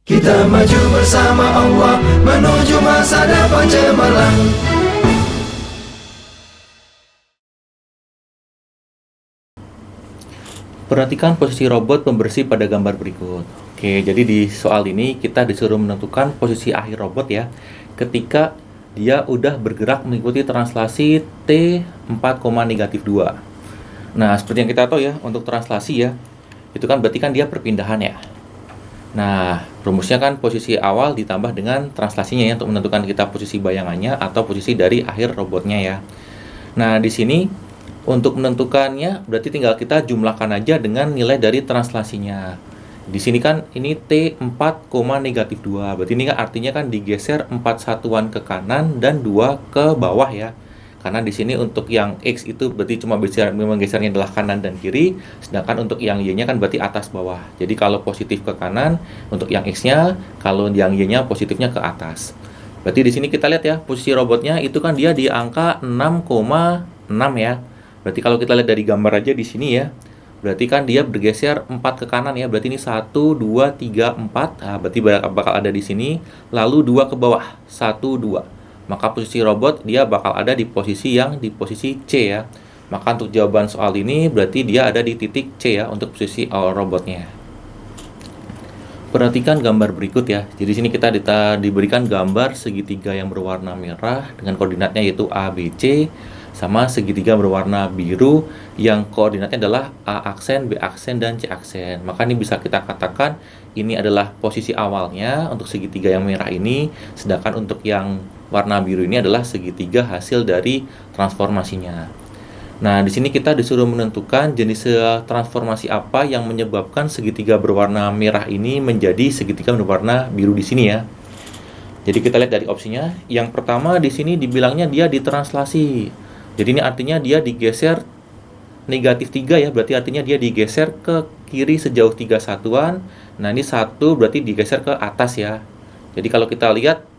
Kita maju bersama Allah menuju masa depan cemerlang. Perhatikan posisi robot pembersih pada gambar berikut. Oke, jadi di soal ini kita disuruh menentukan posisi akhir robot ya, ketika dia udah bergerak mengikuti translasi T4,-2. Nah, seperti yang kita tahu ya, untuk translasi ya, itu kan berarti kan dia perpindahan ya. Nah, rumusnya kan posisi awal ditambah dengan translasinya ya, untuk menentukan kita posisi bayangannya atau posisi dari akhir robotnya ya. Nah, di sini untuk menentukannya berarti tinggal kita jumlahkan aja dengan nilai dari translasinya. Di sini kan ini T4,-2. Berarti ini kan artinya kan digeser 4 satuan ke kanan dan 2 ke bawah ya. Karena di sini untuk yang X itu berarti cuma menggesernya adalah kanan dan kiri, sedangkan untuk yang Y-nya kan berarti atas bawah. Jadi kalau positif ke kanan untuk yang X-nya, kalau yang Y-nya positifnya ke atas. Berarti di sini kita lihat ya, posisi robotnya itu kan dia di angka 6,6 ya. Berarti kalau kita lihat dari gambar aja di sini ya, berarti kan dia bergeser 4 ke kanan ya. Berarti ini 1, 2, 3, 4. Nah, berarti bakal ada di sini. Lalu 2 ke bawah. 1, 2. Maka posisi robot dia bakal ada di posisi C ya. Maka untuk jawaban soal ini berarti dia ada di titik C ya untuk posisi robotnya. Perhatikan gambar berikut ya. Jadi di sini kita diberikan gambar segitiga yang berwarna merah dengan koordinatnya yaitu A, B, C, sama segitiga berwarna biru yang koordinatnya adalah A aksen, B aksen, dan C aksen. Maka ini bisa kita katakan ini adalah posisi awalnya untuk segitiga yang merah ini, sedangkan untuk yang warna biru ini adalah segitiga hasil dari transformasinya. Nah, di sini kita disuruh menentukan jenis transformasi apa yang menyebabkan segitiga berwarna merah ini menjadi segitiga berwarna biru di sini ya. Jadi kita lihat dari opsinya. Yang pertama di sini dibilangnya dia ditranslasi. Jadi ini artinya dia digeser negatif 3 ya, berarti artinya dia digeser ke kiri sejauh 3 satuan. Nah, ini 1 berarti digeser ke atas ya. Jadi kalau kita lihat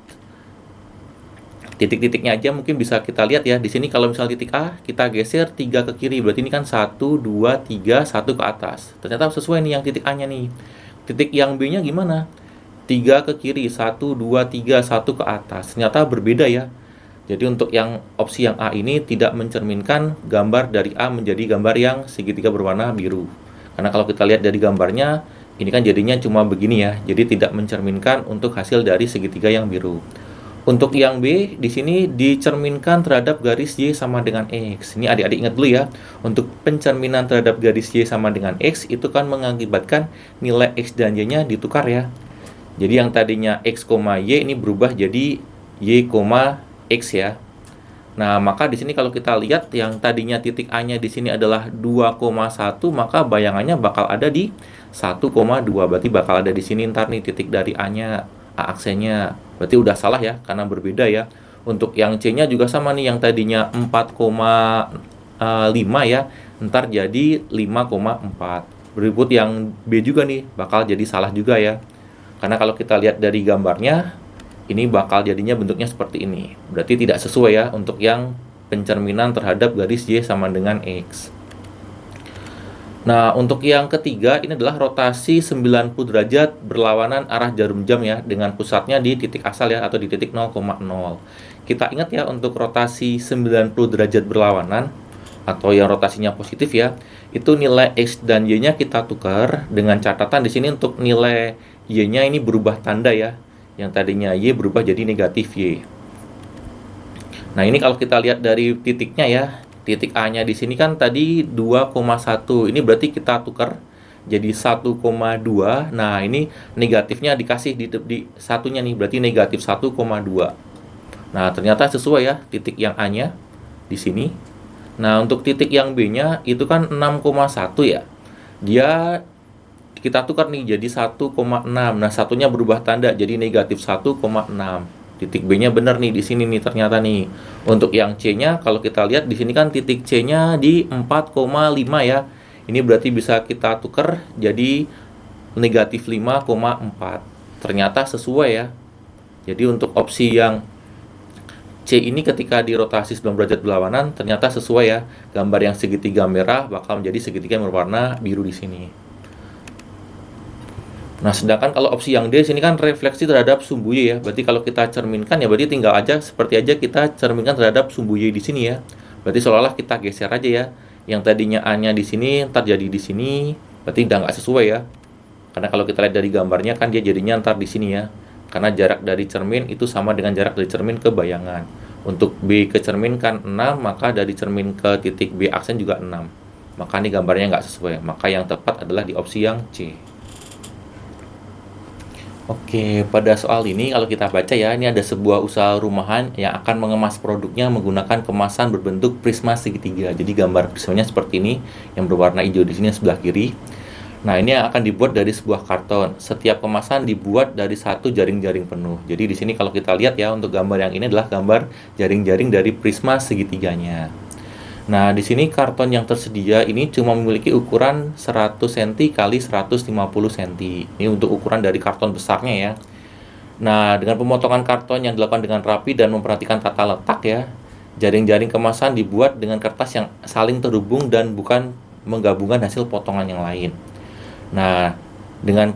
titik-titiknya aja mungkin bisa kita lihat ya. Di sini kalau misalnya titik A kita geser 3 ke kiri, berarti ini kan 1, 2, 3, 1 ke atas. Ternyata sesuai nih yang titik A-nya nih. Titik yang B-nya gimana? 3 ke kiri, 1, 2, 3, 1 ke atas. Ternyata berbeda ya. Jadi untuk yang opsi yang A ini tidak mencerminkan gambar dari A menjadi gambar yang segitiga berwarna biru. Karena kalau kita lihat dari gambarnya, ini kan jadinya cuma begini ya. Jadi tidak mencerminkan untuk hasil dari segitiga yang biru. Untuk yang B, di sini dicerminkan terhadap garis Y sama dengan X. Ini adik-adik ingat dulu ya. Untuk pencerminan terhadap garis Y sama dengan X, itu kan mengakibatkan nilai X dan Y-nya ditukar ya. Jadi yang tadinya X, Y ini berubah jadi Y, X ya. Nah, maka di sini kalau kita lihat yang tadinya titik A-nya di sini adalah 2,1, maka bayangannya bakal ada di 1,2. Berarti bakal ada di sini ntar nih titik dari A-nya, A aksennya. Berarti udah salah ya, karena berbeda ya. Untuk yang C-nya juga sama nih, yang tadinya 4,5 ya, ntar jadi 5,4. Berikut yang B juga nih, bakal jadi salah juga ya. Karena kalau kita lihat dari gambarnya, ini bakal jadinya bentuknya seperti ini. Berarti tidak sesuai ya untuk yang pencerminan terhadap garis Y sama dengan X. Nah, untuk yang ketiga ini adalah rotasi 90 derajat berlawanan arah jarum jam ya, dengan pusatnya di titik asal ya, atau di titik 0,0. Kita ingat ya, untuk rotasi 90 derajat berlawanan atau yang rotasinya positif ya, itu nilai X dan Y-nya kita tukar dengan catatan di sini untuk nilai Y-nya ini berubah tanda ya. Yang tadinya Y berubah jadi negatif Y. Nah, ini kalau kita lihat dari titiknya ya, titik A-nya di sini kan tadi 2,1. Ini berarti kita tukar jadi 1,2. Nah, ini negatifnya dikasih di satunya nih, berarti negatif 1,2. Nah, ternyata sesuai ya titik yang A-nya di sini. Nah, untuk titik yang B-nya itu kan 6,1 ya. Dia kita tukar nih jadi 1,6. Nah, satunya berubah tanda jadi negatif 1,6. Titik B-nya benar nih di sini nih ternyata nih. Untuk yang C-nya kalau kita lihat di sini kan titik C-nya di 4,5 ya. Ini berarti bisa kita tukar jadi negatif 5,4. Ternyata sesuai ya. Jadi untuk opsi yang C ini ketika dirotasi 90 derajat berlawanan ternyata sesuai ya. Gambar yang segitiga merah bakal menjadi segitiga yang berwarna biru di sini. Nah, sedangkan kalau opsi yang D sini kan refleksi terhadap sumbu Y ya. Berarti kalau kita cerminkan ya berarti tinggal aja seperti aja kita cerminkan terhadap sumbu Y di sini ya. Berarti seolah-olah kita geser aja ya. Yang tadinya A-nya di sini ntar jadi di sini. Berarti udah nggak sesuai ya. Karena kalau kita lihat dari gambarnya kan dia jadinya ntar di sini ya. Karena jarak dari cermin itu sama dengan jarak dari cermin ke bayangan. Untuk B ke cermin kan 6, maka dari cermin ke titik B aksen juga 6. Maka ini gambarnya nggak sesuai. Maka yang tepat adalah di opsi yang C. Oke, pada soal ini kalau kita baca ya, ini ada sebuah usaha rumahan yang akan mengemas produknya menggunakan kemasan berbentuk prisma segitiga. Jadi gambar prismanya seperti ini, yang berwarna hijau di sini sebelah kiri. Nah, ini yang akan dibuat dari sebuah karton. Setiap kemasan dibuat dari satu jaring-jaring penuh. Jadi di sini kalau kita lihat ya, untuk gambar yang ini adalah gambar jaring-jaring dari prisma segitiganya. Nah, di sini karton yang tersedia ini cuma memiliki ukuran 100 cm kali 150 cm. Ini untuk ukuran dari karton besarnya ya. Nah, dengan pemotongan karton yang dilakukan dengan rapi dan memperhatikan tata letak ya, jaring-jaring kemasan dibuat dengan kertas yang saling terhubung dan bukan menggabungkan hasil potongan yang lain. Nah, dengan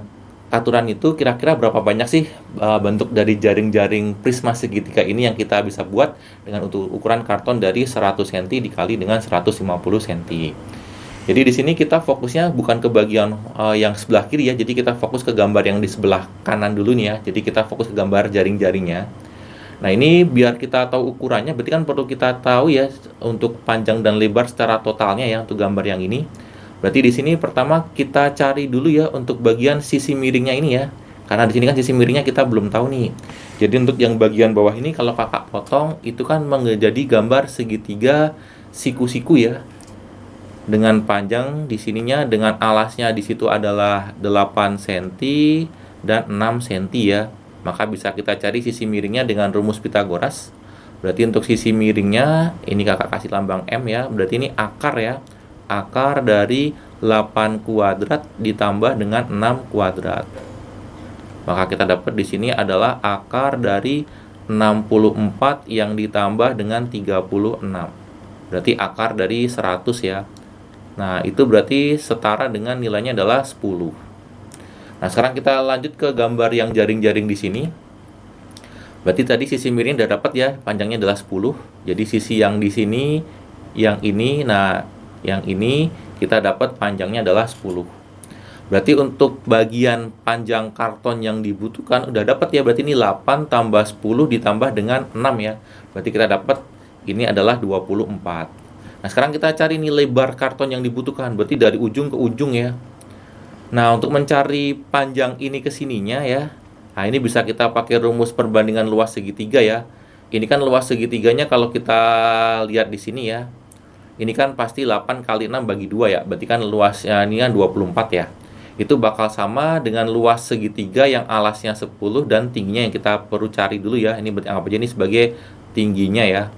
aturan itu kira-kira berapa banyak sih bentuk dari jaring-jaring prisma segitiga ini yang kita bisa buat dengan untuk ukuran karton dari 100 cm dikali dengan 150 cm. Jadi di sini kita fokusnya bukan ke bagian yang sebelah kiri ya. Jadi kita fokus ke gambar yang di sebelah kanan dulu nih ya. Jadi kita fokus ke gambar jaring-jaringnya. Nah, ini biar kita tahu ukurannya berarti kan perlu kita tahu ya untuk panjang dan lebar secara totalnya ya untuk gambar yang ini. Berarti di sini pertama kita cari dulu ya untuk bagian sisi miringnya ini ya. Karena di sini kan sisi miringnya kita belum tahu nih. Jadi untuk yang bagian bawah ini kalau kakak potong itu kan menjadi gambar segitiga siku-siku ya. Dengan panjang di sininya dengan alasnya di situ adalah 8 cm dan 6 cm ya. Maka bisa kita cari sisi miringnya dengan rumus Pitagoras. Berarti untuk sisi miringnya ini kakak kasih lambang M ya. Berarti ini akar ya. Akar dari 8 kuadrat ditambah dengan 6 kuadrat. Maka kita dapat di sini adalah akar dari 64 yang ditambah dengan 36. Berarti akar dari 100 ya. Nah, itu berarti setara dengan nilainya adalah 10. Nah, sekarang kita lanjut ke gambar yang jaring-jaring di sini. Berarti tadi sisi miring udah dapat ya, panjangnya adalah 10. Jadi sisi yang di sini, yang ini, nah yang ini kita dapat panjangnya adalah 10. Berarti untuk bagian panjang karton yang dibutuhkan udah dapat ya. Berarti ini 8 tambah 10 ditambah dengan 6 ya. Berarti kita dapat ini adalah 24. Nah, sekarang kita cari nih lebar karton yang dibutuhkan. Berarti dari ujung ke ujung ya. Nah, untuk mencari panjang ini ke sininya ya. Nah, ini bisa kita pakai rumus perbandingan luas segitiga ya. Ini kan luas segitiganya kalau kita lihat di sini ya. Ini kan pasti 8 kali 6 bagi 2 ya. Berarti kan luasnya ini kan 24 ya. Itu bakal sama dengan luas segitiga yang alasnya 10 dan tingginya yang kita perlu cari dulu ya. Ini berarti anggap aja ini sebagai tingginya ya.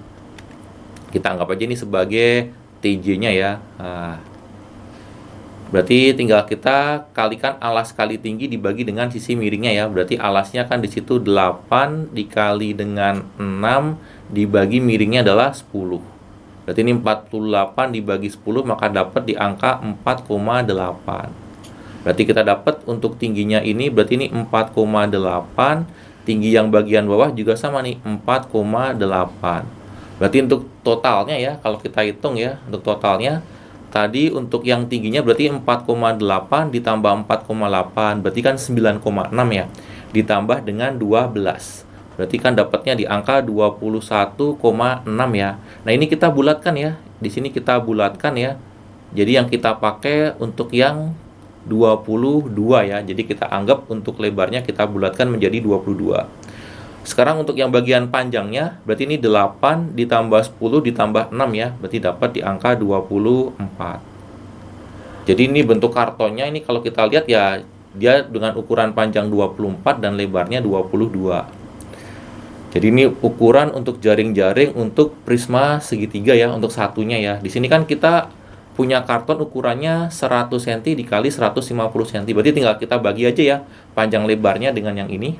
Kita anggap aja ini sebagai TJ-nya ya. Nah, berarti tinggal kita kalikan alas kali tinggi dibagi dengan sisi miringnya ya. Berarti alasnya kan di situ 8 dikali dengan 6 dibagi miringnya adalah 10. Berarti ini 48 dibagi 10 maka dapat di angka 4,8. Berarti kita dapat untuk tingginya ini berarti ini 4,8. Tinggi yang bagian bawah juga sama nih 4,8. Berarti untuk totalnya ya kalau kita hitung ya untuk totalnya tadi untuk yang tingginya berarti 4,8 ditambah 4,8 berarti kan 9,6 ya. Ditambah dengan 12. Berarti kan dapatnya di angka 21,6 ya. Nah, ini kita bulatkan ya. Di sini kita bulatkan ya. Jadi yang kita pakai untuk yang 22 ya. Jadi kita anggap untuk lebarnya kita bulatkan menjadi 22. Sekarang untuk yang bagian panjangnya berarti ini 8 ditambah 10 ditambah 6 ya. Berarti dapat di angka 24. Jadi ini bentuk kartonnya ini kalau kita lihat ya dia dengan ukuran panjang 24 dan lebarnya 22. Jadi ini ukuran untuk jaring-jaring untuk prisma segitiga ya, untuk satunya ya. Di sini kan kita punya karton ukurannya 100 cm dikali 150 cm. Berarti tinggal kita bagi aja ya panjang lebarnya dengan yang ini.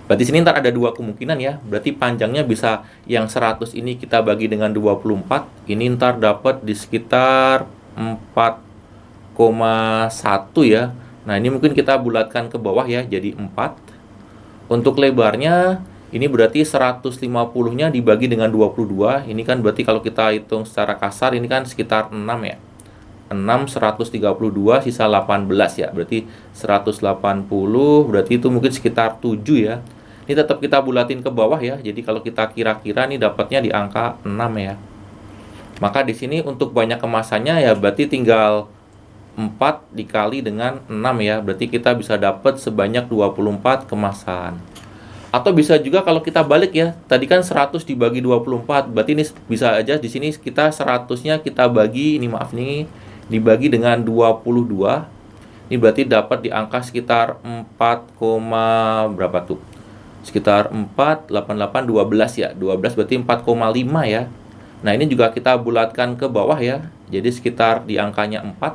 Berarti sini ntar ada dua kemungkinan ya. Berarti panjangnya bisa yang 100 ini kita bagi dengan 24. Ini ntar dapat di sekitar 4,1 ya. Nah, ini mungkin kita bulatkan ke bawah ya, jadi 4. Untuk lebarnya, ini berarti 150-nya dibagi dengan 22. Ini kan berarti kalau kita hitung secara kasar, ini kan sekitar 6 ya. 6, 132, sisa 18 ya. Berarti 180, berarti itu mungkin sekitar 7 ya. Ini tetap kita bulatin ke bawah ya. Jadi kalau kita kira-kira nih dapatnya di angka 6 ya. Maka di sini untuk banyak kemasannya ya berarti tinggal 4 dikali dengan 6 ya. Berarti kita bisa dapat sebanyak 24 kemasan. Atau bisa juga kalau kita balik ya. Tadi kan 100 dibagi 24. Berarti ini bisa aja di sini kita 100-nya kita bagi, ini maaf nih, dibagi dengan 22. Ini berarti dapat di angka sekitar 4, berapa tuh? Sekitar 4, 88, 12 ya. 12 berarti 4,5 ya. Nah, ini juga kita bulatkan ke bawah ya. Jadi sekitar di angkanya 4.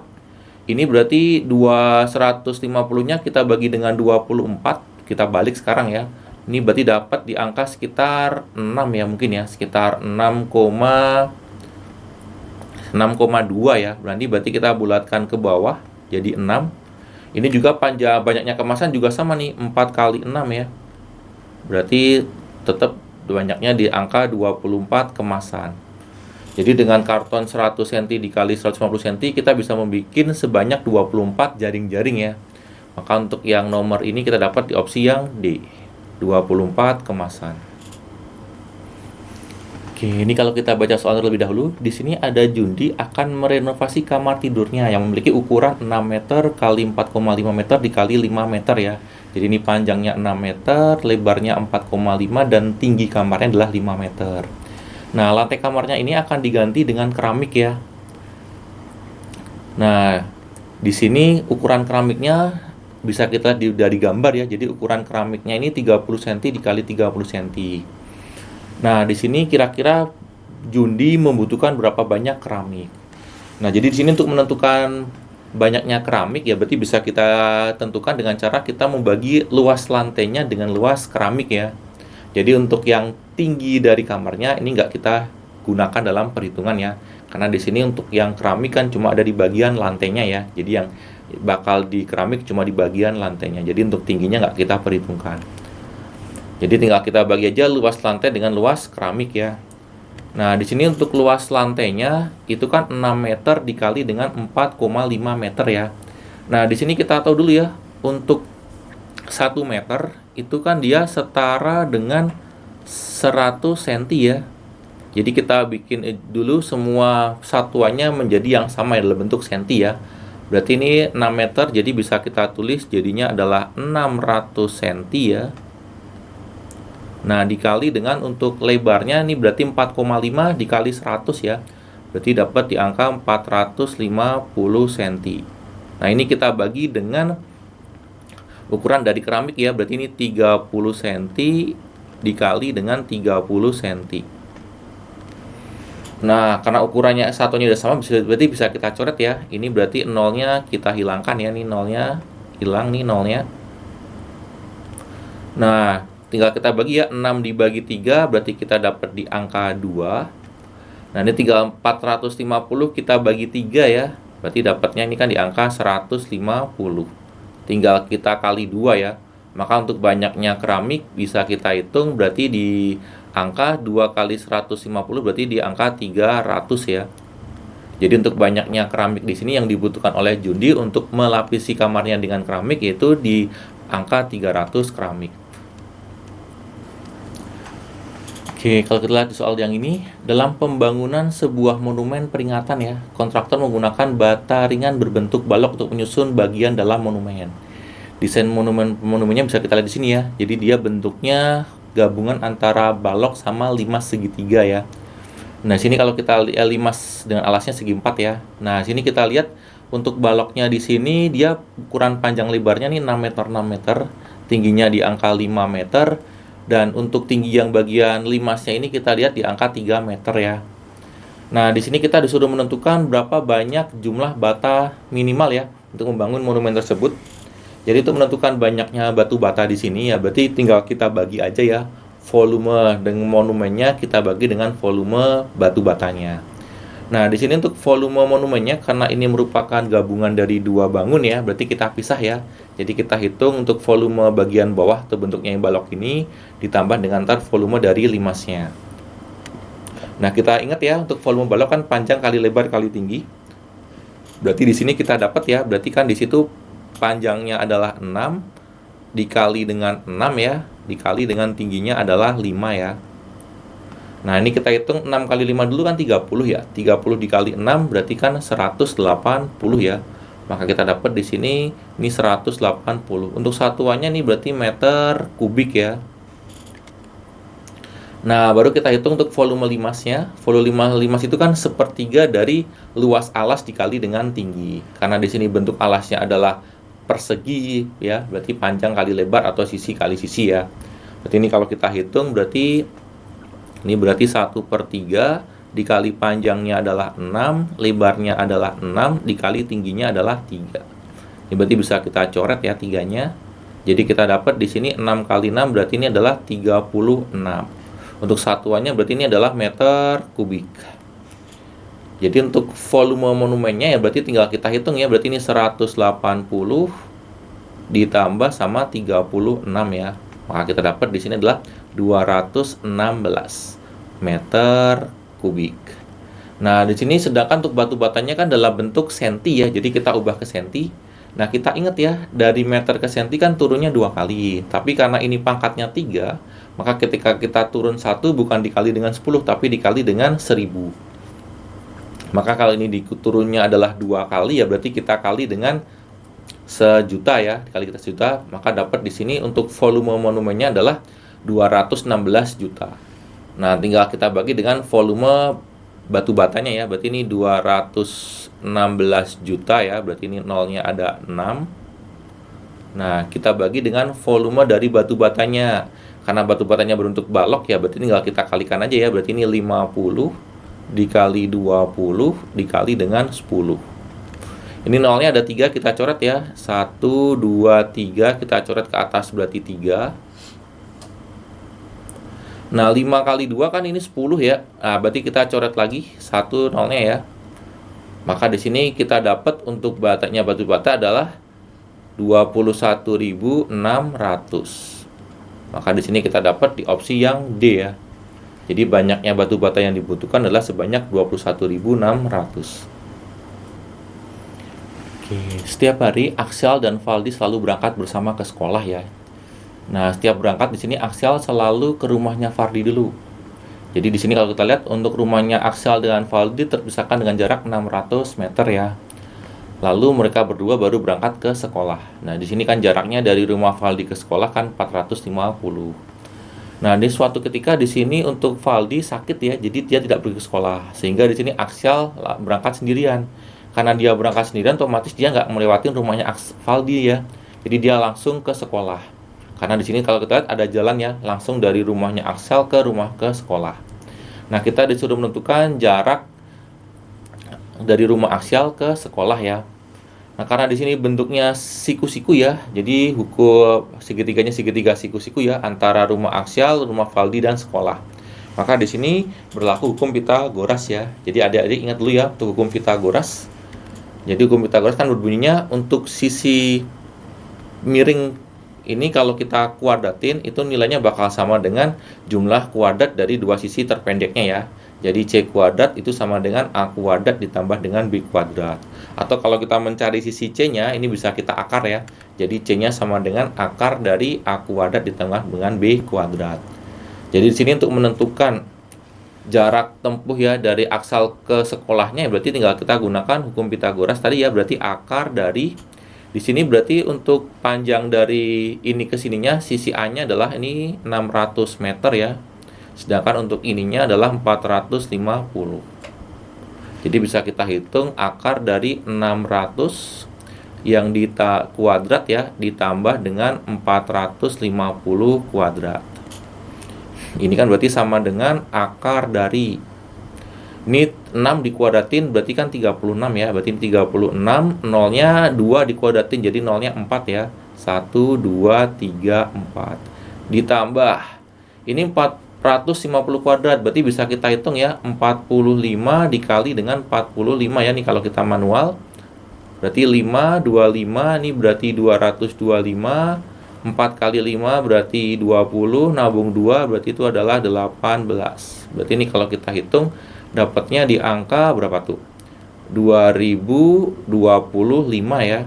Ini berarti 150-nya kita bagi dengan 24. Kita balik sekarang ya. Ini berarti dapat di angka sekitar 6 ya mungkin ya. Sekitar 6,2 ya. Berarti kita bulatkan ke bawah jadi 6. Ini juga panjang banyaknya kemasan juga sama nih, 4 kali 6 ya. Berarti tetap banyaknya di angka 24 kemasan. Jadi dengan karton 100 cm dikali 150 cm kita bisa membuat sebanyak 24 jaring-jaring ya. Maka untuk yang nomor ini kita dapat di opsi yang D, 24 kemasan. Oke, ini kalau kita baca soal terlebih dahulu, di sini ada Jundi akan merenovasi kamar tidurnya yang memiliki ukuran 6 meter kali 4,5 meter dikali 5 meter ya. Jadi ini panjangnya 6 meter, lebarnya 4,5 dan tinggi kamarnya adalah 5 meter. Nah, lantai kamarnya ini akan diganti dengan keramik ya. Nah, di sini ukuran keramiknya bisa kita lihat dari gambar ya. Jadi ukuran keramiknya ini 30 cm dikali 30 cm. Nah, di sini kira-kira Jundi membutuhkan berapa banyak keramik. Nah, jadi di sini untuk menentukan banyaknya keramik ya berarti bisa kita tentukan dengan cara kita membagi luas lantainya dengan luas keramik ya. Jadi untuk yang tinggi dari kamarnya ini nggak kita gunakan dalam perhitungan ya. Karena di sini untuk yang keramik kan cuma ada di bagian lantainya ya. Jadi yang bakal di keramik cuma di bagian lantainya. Jadi untuk tingginya nggak kita perhitungkan. Jadi tinggal kita bagi aja luas lantai dengan luas keramik ya. Nah, di sini untuk luas lantainya itu kan 6 meter dikali dengan 4,5 meter ya. Nah, di sini kita tahu dulu ya, untuk 1 meter itu kan dia setara dengan 100 cm ya. Jadi kita bikin dulu semua satuannya menjadi yang sama ya, dalam bentuk senti ya. Berarti ini 6 meter, jadi bisa kita tulis jadinya adalah 600 cm ya. Nah, dikali dengan untuk lebarnya ini berarti 4,5 dikali 100 ya. Berarti dapat di angka 450 cm. Nah, ini kita bagi dengan ukuran dari keramik ya. Berarti ini 30 cm dikali dengan 30 cm. Nah, karena ukurannya satunya udah sama, berarti bisa kita coret ya. Ini berarti nolnya kita hilangkan ya. Ini nolnya hilang nih nolnya. Nah, tinggal kita bagi ya, 6 dibagi 3 berarti kita dapat di angka 2. Nah, ini tinggal 450 kita bagi 3 ya. Berarti dapatnya ini kan di angka 150. Tinggal kita kali 2 ya. Maka untuk banyaknya keramik bisa kita hitung berarti di angka 2 kali 150 berarti di angka 300 ya. Jadi untuk banyaknya keramik di sini yang dibutuhkan oleh Jundi untuk melapisi kamarnya dengan keramik yaitu di angka 300 keramik. Oke, kalau kita lihat di soal yang ini, dalam pembangunan sebuah monumen peringatan ya, kontraktor menggunakan bata ringan berbentuk balok untuk menyusun bagian dalam monumen. Desain monumennya bisa kita lihat di sini ya. Jadi dia bentuknya gabungan antara balok sama limas segitiga ya. Nah, sini kalau kita lihat limas dengan alasnya segi 4 ya. Nah, sini kita lihat untuk baloknya di sini dia ukuran panjang lebarnya nih 6 meter 6 meter, tingginya di angka 5 meter. Dan untuk tinggi yang bagian limasnya ini kita lihat di angka 3 meter ya. Nah, di sini kita disuruh menentukan berapa banyak jumlah bata minimal ya untuk membangun monumen tersebut. Jadi untuk menentukan banyaknya batu bata di sini ya berarti tinggal kita bagi aja ya volume dengan monumennya kita bagi dengan volume batu batanya. Nah, di sini untuk volume monumennya, karena ini merupakan gabungan dari dua bangun ya, berarti kita pisah ya. Jadi kita hitung untuk volume bagian bawah atau bentuknya yang balok ini ditambah dengan volume dari limasnya. Nah, kita ingat ya, untuk volume balok kan panjang kali lebar kali tinggi. Berarti di sini kita dapat ya, berarti kan di situ panjangnya adalah 6 dikali dengan 6 ya, dikali dengan tingginya adalah 5 ya. Nah, ini kita hitung 6 kali 5 dulu kan 30 ya. 30 dikali 6 berarti kan 180 ya. Maka kita dapat di sini ini 180. Untuk satuannya nih berarti meter kubik ya. Nah, baru kita hitung untuk volume limasnya. Volume limas itu kan sepertiga dari luas alas dikali dengan tinggi. Karena di sini bentuk alasnya adalah persegi ya, berarti panjang kali lebar atau sisi kali sisi ya. Berarti ini kalau kita hitung berarti ini berarti 1/3 dikali panjangnya adalah 6, lebarnya adalah 6, dikali tingginya adalah 3. Ini berarti bisa kita coret ya 3-nya. Jadi kita dapat di sini 6 kali 6 berarti ini adalah 36. Untuk satuannya berarti ini adalah meter kubik. Jadi untuk volume monumennya ya berarti tinggal kita hitung ya, berarti ini 180 ditambah sama 36 ya. Maka kita dapat di sini adalah 216 meter kubik. Nah, di sini sedangkan untuk batu batanya kan dalam bentuk senti ya. Jadi kita ubah ke senti. Nah, kita ingat ya, dari meter ke senti kan turunnya 2 kali. Tapi karena ini pangkatnya 3, maka ketika kita turun 1 bukan dikali dengan 10 tapi dikali dengan 1000. Maka kalau ini turunnya adalah 2 kali ya berarti kita kali dengan 1.000.000 ya, dikali kita 1.000.000, maka dapat di sini untuk volume monumennya adalah 216 juta. Nah, tinggal kita bagi dengan volume batu batanya ya, berarti ini 216 juta ya, berarti ini nolnya ada 6. Nah, kita bagi dengan volume dari batu batanya. Karena batu batanya berbentuk balok ya, berarti tinggal kita kalikan aja ya, berarti ini 50 dikali 20 dikali dengan 10. Ini nolnya ada 3, kita coret ya. 1, 2, 3, kita coret ke atas berarti 3. Nah, 5 kali 2 kan ini 10 ya. Nah, berarti kita coret lagi 1 nolnya ya. Maka di sini kita dapat untuk batanya batu bata adalah 21.600. Maka di sini kita dapat di opsi yang D ya. Jadi banyaknya batu bata yang dibutuhkan adalah sebanyak 21.600. Setiap hari Axial dan Valdi selalu berangkat bersama ke sekolah ya. Nah, setiap berangkat di sini Axial selalu ke rumahnya Fardi dulu. Jadi di sini kalau kita lihat untuk rumahnya Axial dengan Valdi terpisahkan dengan jarak 600 meter ya. Lalu mereka berdua baru berangkat ke sekolah. Nah, di sini kan jaraknya dari rumah Valdi ke sekolah kan 450. Nah, di suatu ketika di sini untuk Valdi sakit ya, jadi dia tidak pergi ke sekolah. Sehingga di sini Axial berangkat sendirian. Karena dia berangkat sendirian, otomatis dia nggak melewati rumahnya Valdi ya. Jadi dia langsung ke sekolah. Karena di sini kalau kita lihat ada jalan ya, langsung dari rumahnya Axial ke rumah ke sekolah. Nah, kita disuruh menentukan jarak dari rumah Axial ke sekolah ya. Nah, karena di sini bentuknya siku-siku ya, jadi hukum segitiganya segitiga siku-siku ya antara rumah Axial, rumah Valdi dan sekolah. Maka di sini berlaku hukum Pitagoras ya. Jadi adik-adik ingat dulu ya untuk hukum Pitagoras. Jadi hukum Pitagoras kan berbunyinya untuk sisi miring ini kalau kita kuadratin itu nilainya bakal sama dengan jumlah kuadrat dari dua sisi terpendeknya ya. Jadi C kuadrat itu sama dengan A kuadrat ditambah dengan B kuadrat. Atau kalau kita mencari sisi C-nya ini bisa kita akar ya. Jadi C-nya sama dengan akar dari A kuadrat ditambah dengan B kuadrat. Jadi di sini untuk menentukan jarak tempuh ya dari Axial ke sekolahnya berarti tinggal kita gunakan hukum Pitagoras tadi ya, berarti akar dari di sini berarti untuk panjang dari ini ke sininya sisi A-nya adalah ini 600 meter ya. Sedangkan untuk ininya adalah 450. Jadi bisa kita hitung akar dari 600 yang kuadrat ya ditambah dengan 450 kuadrat. Ini kan berarti sama dengan akar dari ini 6 dikuadratin berarti kan 36 ya. Berarti 36 nolnya 2 dikuadratin jadi nolnya 4 ya. 1 2 3 4 ditambah ini 450 kuadrat. Berarti bisa kita hitung ya, 45 dikali dengan 45 ya nih kalau kita manual. Berarti 525 ini berarti 225. 4 kali 5 berarti 20, nabung 2 berarti itu adalah 18. Berarti ini kalau kita hitung dapatnya di angka berapa tuh? 2025 ya.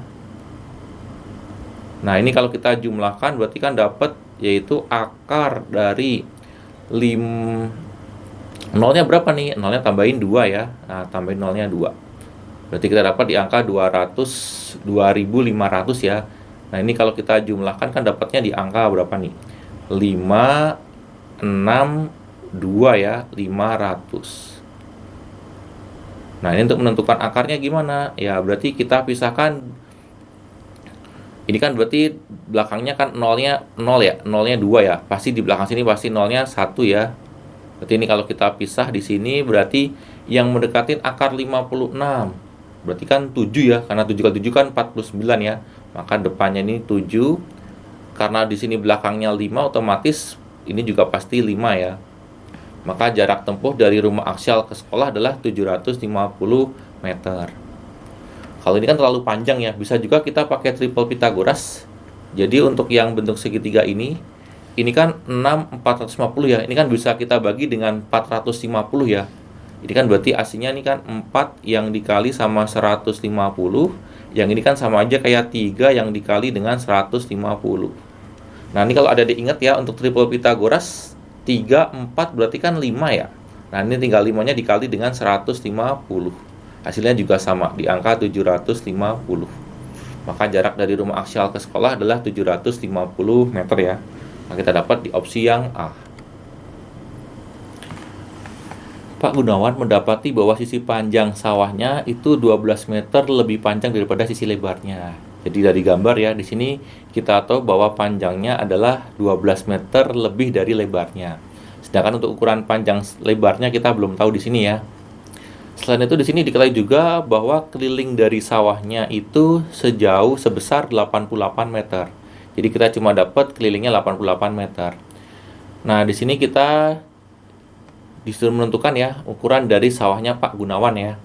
Nah, ini kalau kita jumlahkan berarti kan dapat yaitu akar dari nolnya berapa nih? Nolnya tambahin 2 ya. Nah, tambahin nolnya 2. Berarti kita dapat di angka 2500 ya. Nah, ini kalau kita jumlahkan kan dapatnya di angka berapa nih? 562 ya, 500. Nah, ini untuk menentukan akarnya gimana? Ya, berarti kita pisahkan. Ini kan berarti belakangnya kan nolnya 0 ya, nolnya 2 ya. Pasti di belakang sini pasti nolnya 1 ya. Berarti ini kalau kita pisah di sini berarti yang mendekatin akar 56. Berarti kan 7 ya, karena 7 kali 7 kan 49 ya. Maka depannya ini 7. Karena di sini belakangnya 5, otomatis ini juga pasti 5 ya. Maka jarak tempuh dari rumah Aksial ke sekolah adalah 750 meter. Kalau ini kan terlalu panjang ya, bisa juga kita pakai triple Pythagoras. Jadi untuk yang bentuk segitiga ini kan 6 450 ya. Ini kan bisa kita bagi dengan 450 ya. Ini kan berarti aslinya ini kan 4 yang dikali sama 150. Yang ini kan sama aja kayak 3 yang dikali dengan 150. Nah, ini kalau ada diingat ya, untuk triple Pythagoras 3, 4 berarti kan 5 ya. Nah, ini tinggal 5-nya dikali dengan 150. Hasilnya juga sama, di angka 750. Maka jarak dari rumah Aksial ke sekolah adalah 750 meter ya. Nah, kita dapat di opsi yang A. Pak Gunawan mendapati bahwa sisi panjang sawahnya itu 12 meter lebih panjang daripada sisi lebarnya. Jadi dari gambar ya, di sini kita tahu bahwa panjangnya adalah 12 meter lebih dari lebarnya. Sedangkan untuk ukuran panjang lebarnya kita belum tahu di sini ya. Selain itu di sini diketahui juga bahwa keliling dari sawahnya itu sejauh sebesar 88 meter. Jadi kita cuma dapat kelilingnya 88 meter. Nah, di sini kita disuruh menentukan ya ukuran dari sawahnya Pak Gunawan ya.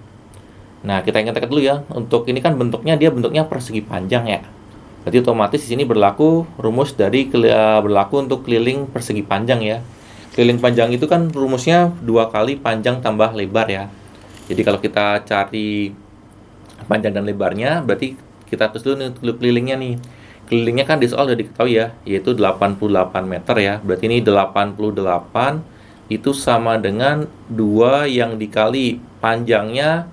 Nah, kita ingat dulu ya. Untuk ini kan bentuknya persegi panjang ya. Berarti otomatis di sini berlaku rumus dari berlaku untuk keliling persegi panjang ya. Keliling panjang itu kan rumusnya 2 kali panjang tambah lebar ya. Jadi kalau kita cari panjang dan lebarnya, berarti kita tulis dulu nih kelilingnya nih. Kelilingnya kan di soal udah diketahui ya, yaitu 88 meter ya. Berarti ini 88 itu sama dengan 2 yang dikali panjangnya.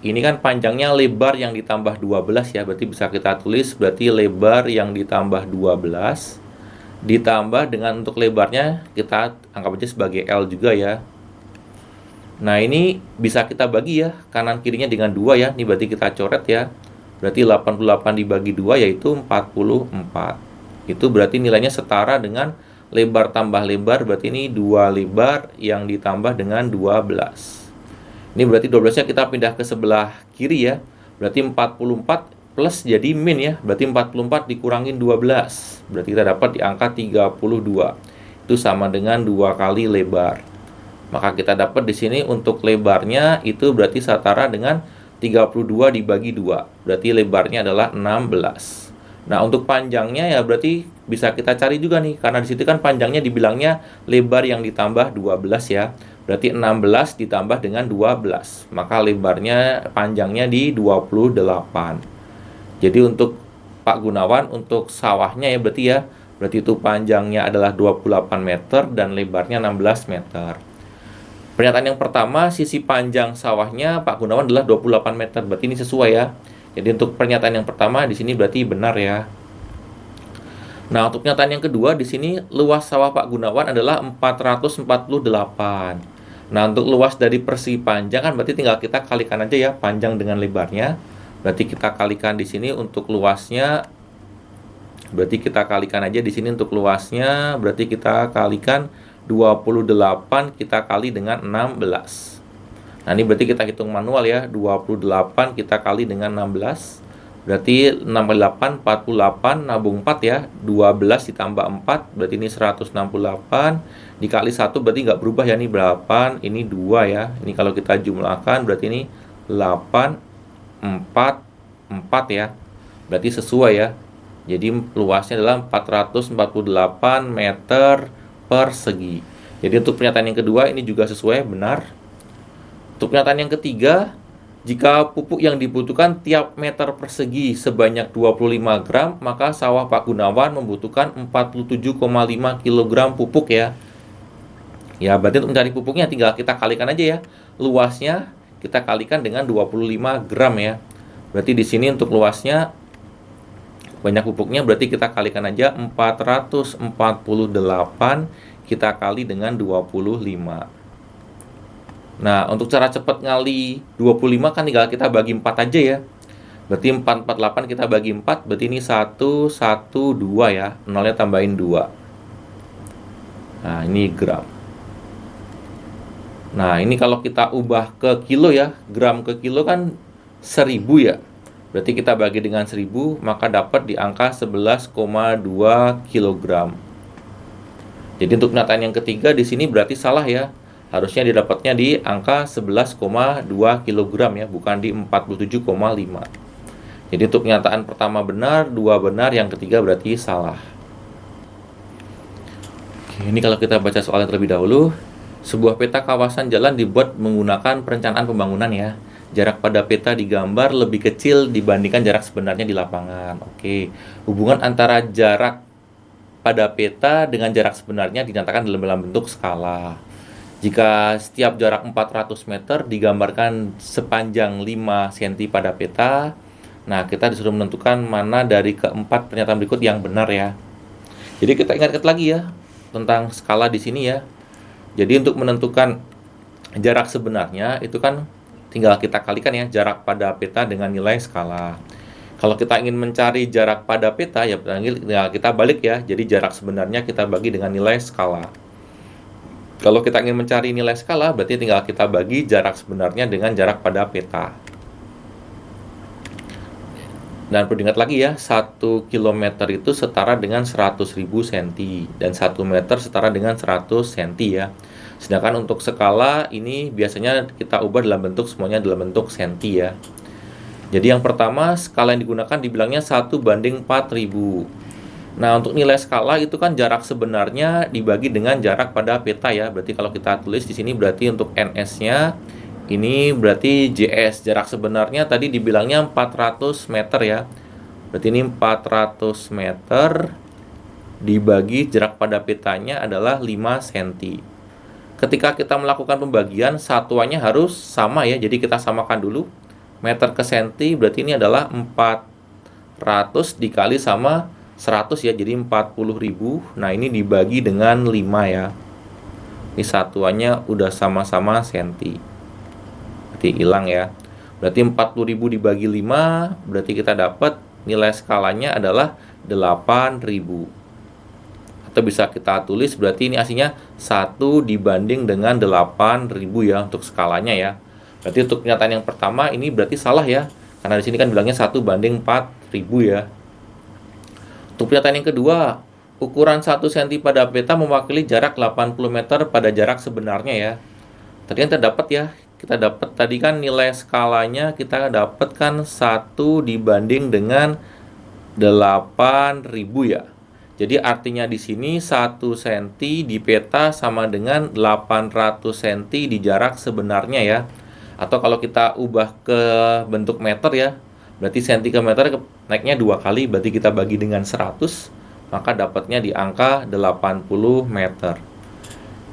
Ini kan panjangnya lebar yang ditambah 12 ya. Berarti bisa kita tulis berarti lebar yang ditambah 12 ditambah dengan untuk lebarnya kita anggap aja sebagai L juga ya. Nah, ini bisa kita bagi ya, kanan kirinya dengan 2 ya. Ini berarti kita coret ya. Berarti 88 dibagi 2 yaitu 44. Itu berarti nilainya setara dengan lebar tambah lebar, berarti ini 2 lebar yang ditambah dengan 12. Ini berarti 12-nya kita pindah ke sebelah kiri ya. Berarti 44 plus jadi min ya. Berarti 44 dikurangin 12. Berarti kita dapat di angka 32. Itu sama dengan 2 kali lebar. Maka kita dapat di sini untuk lebarnya itu berarti setara dengan 32 dibagi 2. Berarti lebarnya adalah 16. Nah, untuk panjangnya ya berarti bisa kita cari juga nih. Karena di situ kan panjangnya dibilangnya lebar yang ditambah 12 ya. Berarti 16 ditambah dengan 12. Maka lebarnya panjangnya di 28. Jadi untuk Pak Gunawan untuk sawahnya ya berarti itu panjangnya adalah 28 meter dan lebarnya 16 meter. Pernyataan yang pertama, sisi panjang sawahnya Pak Gunawan adalah 28 meter. Berarti ini sesuai ya. Jadi untuk pernyataan yang pertama di sini berarti benar ya. Nah, untuk pernyataan yang kedua di sini luas sawah Pak Gunawan adalah 448. Nah, untuk luas dari persegi panjang kan berarti tinggal kita kalikan aja ya panjang dengan lebarnya. Berarti kita kalikan di sini untuk luasnya. Berarti kita kalikan aja di sini untuk luasnya. Berarti kita kalikan 28 kita kali dengan 16. Nah, ini berarti kita hitung manual ya. 28 kita kali dengan 16. Berarti 6 kali 8, 48, nabung 4 ya. 12 ditambah 4, berarti ini 168. Dikali 1 berarti nggak berubah ya, ini 8, ini 2 ya. Ini kalau kita jumlahkan berarti ini 8, 4, 4 ya. Berarti sesuai ya. Jadi luasnya adalah 448 meter persegi. Jadi untuk pernyataan yang kedua ini juga sesuai, benar. Untuk pernyataan yang ketiga, jika pupuk yang dibutuhkan tiap meter persegi sebanyak 25 gram, maka sawah Pak Gunawan membutuhkan 47,5 kg pupuk ya. Ya, berarti untuk mencari pupuknya tinggal kita kalikan aja ya. Luasnya kita kalikan dengan 25 gram ya. Berarti di sini untuk luasnya banyak pupuknya, berarti kita kalikan aja 448 kita kali dengan 25. Nah, untuk cara cepat ngali 25 kan tinggal kita bagi 4 aja ya. Berarti 448 kita bagi 4, berarti ini 1, 1, 2 ya. Nolnya tambahin 2. Nah, ini gram. Nah, ini kalau kita ubah ke kilo ya, gram ke kilo kan 1000 ya. Berarti kita bagi dengan 1000, maka dapat di angka 11,2 kg. Jadi untuk pernyataan yang ketiga di sini berarti salah ya. Harusnya didapatnya di angka 11,2 kg ya, bukan di 47,5. Jadi untuk pernyataan pertama benar, dua benar, yang ketiga berarti salah. Oke, ini kalau kita baca soalnya terlebih dahulu. Sebuah peta kawasan jalan dibuat menggunakan perencanaan pembangunan ya. Jarak pada peta digambar lebih kecil dibandingkan jarak sebenarnya di lapangan. Oke, hubungan antara jarak pada peta dengan jarak sebenarnya dinyatakan dalam bentuk skala. Jika setiap jarak 400 meter digambarkan sepanjang 5 cm pada peta, nah kita disuruh menentukan mana dari keempat pernyataan berikut yang benar ya. Jadi kita ingat lagi ya tentang skala di sini ya. Jadi untuk menentukan jarak sebenarnya itu kan tinggal kita kalikan ya jarak pada peta dengan nilai skala. Kalau kita ingin mencari jarak pada peta ya kita balik ya. Jadi jarak sebenarnya kita bagi dengan nilai skala. Kalau kita ingin mencari nilai skala, berarti tinggal kita bagi jarak sebenarnya dengan jarak pada peta. Dan perlu diingat lagi ya, 1 km itu setara dengan 100.000 cm. Dan 1 meter setara dengan 100 cm ya. Sedangkan untuk skala ini biasanya kita ubah dalam bentuk semuanya dalam bentuk senti ya. Jadi yang pertama, skala yang digunakan dibilangnya 1/4000. Nah, untuk nilai skala itu kan jarak sebenarnya dibagi dengan jarak pada peta ya. Berarti kalau kita tulis di sini berarti untuk NS-nya ini berarti JS. Jarak sebenarnya tadi dibilangnya 400 meter ya. Berarti ini 400 meter dibagi jarak pada petanya adalah 5 cm. Ketika kita melakukan pembagian, satuannya harus sama ya. Jadi kita samakan dulu. Meter ke senti berarti ini adalah 400 dikali sama 100 ya, jadi 40.000. Nah, ini dibagi dengan 5 ya. Ini satuannya udah sama-sama senti. Berarti hilang ya. Berarti 40.000 dibagi 5, berarti kita dapat nilai skalanya adalah 8.000. Atau bisa kita tulis berarti ini aslinya 1 dibanding dengan 8.000 ya untuk skalanya ya. Berarti untuk pernyataan yang pertama ini berarti salah ya. Karena di sini kan bilangnya 1/4.000 ya. Untuk pernyataan yang kedua, ukuran 1 cm pada peta mewakili jarak 80 meter pada jarak sebenarnya ya. Tadi yang terdapat ya, kita dapat tadi kan nilai skalanya kita dapatkan 1 dibanding dengan 8.000 ya. Jadi artinya di sini 1 cm di peta sama dengan 800 cm di jarak sebenarnya ya. Atau kalau kita ubah ke bentuk meter ya, berarti senti ke meter naiknya 2 kali, berarti kita bagi dengan 100, maka dapatnya di angka 80 meter.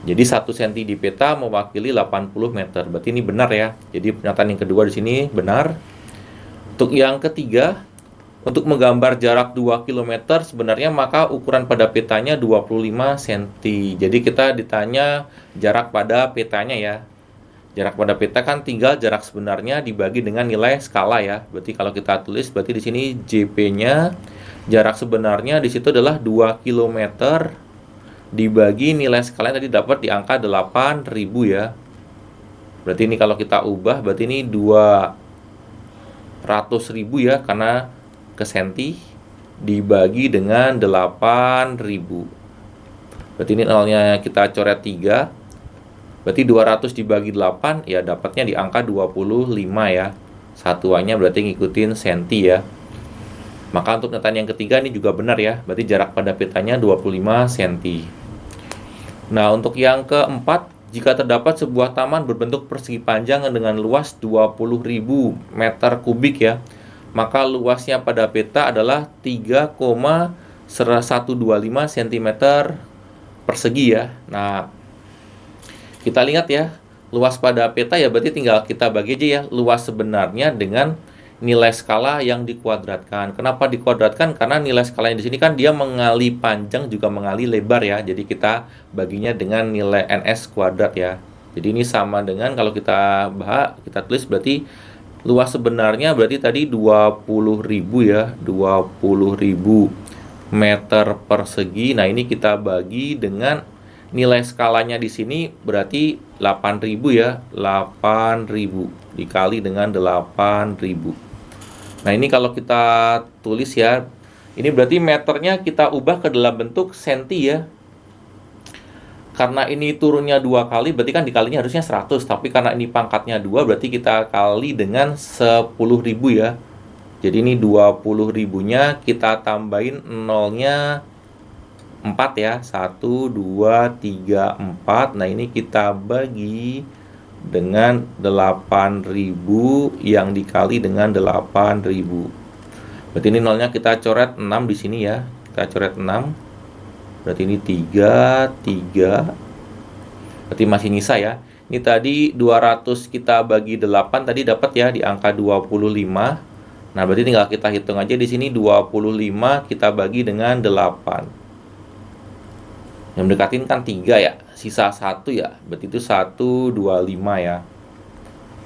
Jadi 1 cm di peta mewakili 80 meter. Berarti ini benar ya. Jadi pernyataan yang kedua di sini benar. Untuk yang ketiga, untuk menggambar jarak 2 km sebenarnya maka ukuran pada petanya 25 cm. Jadi kita ditanya jarak pada petanya ya. Jarak pada peta kan tinggal jarak sebenarnya dibagi dengan nilai skala ya. Berarti kalau kita tulis berarti di sini JP-nya jarak sebenarnya di situ adalah 2 km dibagi nilai skalanya tadi dapat di angka 8.000 ya. Berarti ini kalau kita ubah berarti ini 200.000 ya, karena ke senti dibagi dengan 8.000. Berarti ini nolnya kita coret 3. Berarti 200 dibagi 8 ya dapatnya di angka 25 ya. Satuannya berarti ngikutin senti ya. Maka untuk nilai yang ketiga ini juga benar ya. Berarti jarak pada petanya 25 cm. Nah, untuk yang keempat, jika terdapat sebuah taman berbentuk persegi panjang dengan luas 20.000 meter kubik ya, maka luasnya pada peta adalah 3,125 cm persegi ya. Nah, kita lihat ya, luas pada peta ya berarti tinggal kita bagi aja ya luas sebenarnya dengan nilai skala yang dikuadratkan. Kenapa dikuadratkan? Karena nilai skala yang di sini kan dia mengali panjang juga mengali lebar ya. Jadi kita baginya dengan nilai ns kuadrat ya. Jadi ini sama dengan kalau kita kita tulis berarti luas sebenarnya berarti tadi 20.000 ya, 20.000 meter persegi. Nah, ini kita bagi dengan nilai skalanya di sini berarti 8.000 ya, 8.000 dikali dengan 8.000. Nah, ini kalau kita tulis ya, ini berarti meternya kita ubah ke dalam bentuk senti ya. Karena ini turunnya 2 kali, berarti kan dikalinya harusnya 100, tapi karena ini pangkatnya 2, berarti kita kali dengan 10.000 ya. Jadi ini 20.000-nya kita tambahin nolnya 4 ya. 1, 2, 3, 4. Nah, ini kita bagi dengan 8.000 yang dikali dengan 8.000. Berarti ini nolnya kita coret 6 di sini ya. Kita coret 6. Berarti ini 3, 3. Berarti masih nyisa ya. Ini tadi 200 kita bagi 8 tadi dapat ya di angka 25. Nah, berarti tinggal kita hitung aja di sini 25 kita bagi dengan 8. Yang mendekatin kan 3 ya, sisa 1 ya. Berarti itu 125 ya.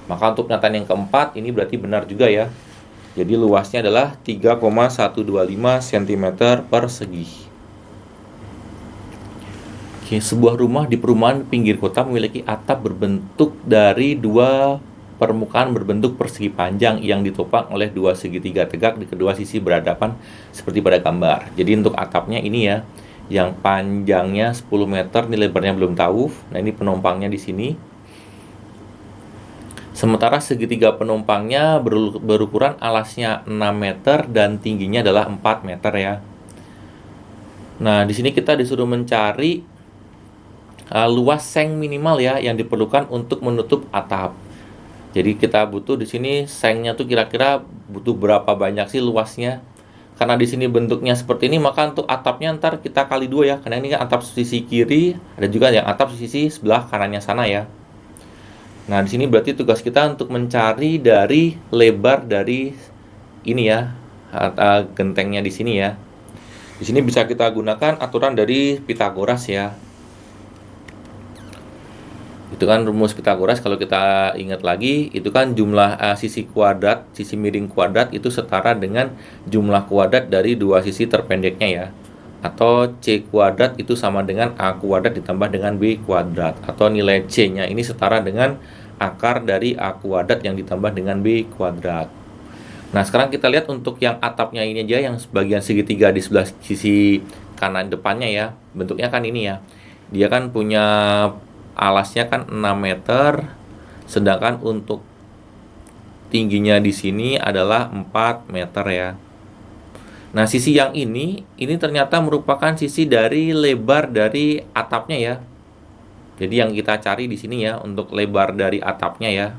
Maka untuk penyataan yang keempat ini berarti benar juga ya. Jadi luasnya adalah 3,125 cm persegi. Oke, sebuah rumah di perumahan pinggir kota memiliki atap berbentuk dari 2 permukaan berbentuk persegi panjang yang ditopang oleh 2 segitiga tegak di kedua sisi berhadapan seperti pada gambar. Jadi untuk atapnya ini ya, yang panjangnya 10 meter, ini lebarnya belum tahu. Nah, ini penumpangnya di sini. Sementara segitiga penumpangnya berukuran alasnya 6 meter dan tingginya adalah 4 meter ya. Nah, di sini kita disuruh mencari luas seng minimal ya yang diperlukan untuk menutup atap. Jadi kita butuh di sini sengnya tuh kira-kira butuh berapa banyak sih luasnya. Karena di sini bentuknya seperti ini, maka untuk atapnya ntar kita kali 2 ya. Karena ini kan atap sisi kiri, ada juga yang atap sisi sebelah kanannya sana ya. Nah, di sini berarti tugas kita untuk mencari dari lebar dari ini ya, gentengnya di sini ya. Di sini bisa kita gunakan aturan dari Pythagoras ya. Itu kan rumus Pythagoras, kalau kita ingat lagi, itu kan jumlah sisi kuadrat, sisi miring kuadrat itu setara dengan jumlah kuadrat dari 2 sisi terpendeknya ya. Atau C kuadrat itu sama dengan A kuadrat ditambah dengan B kuadrat. Atau nilai C-nya ini setara dengan akar dari A kuadrat yang ditambah dengan B kuadrat. Nah, sekarang kita lihat untuk yang atapnya ini aja, yang sebagian segitiga di sebelah sisi kanan depannya ya. Bentuknya kan ini ya. Dia kan punya alasnya kan 6 meter, sedangkan untuk tingginya di sini adalah 4 meter ya. Nah, sisi yang ini ternyata merupakan sisi dari lebar dari atapnya ya. Jadi yang kita cari di sini ya untuk lebar dari atapnya ya.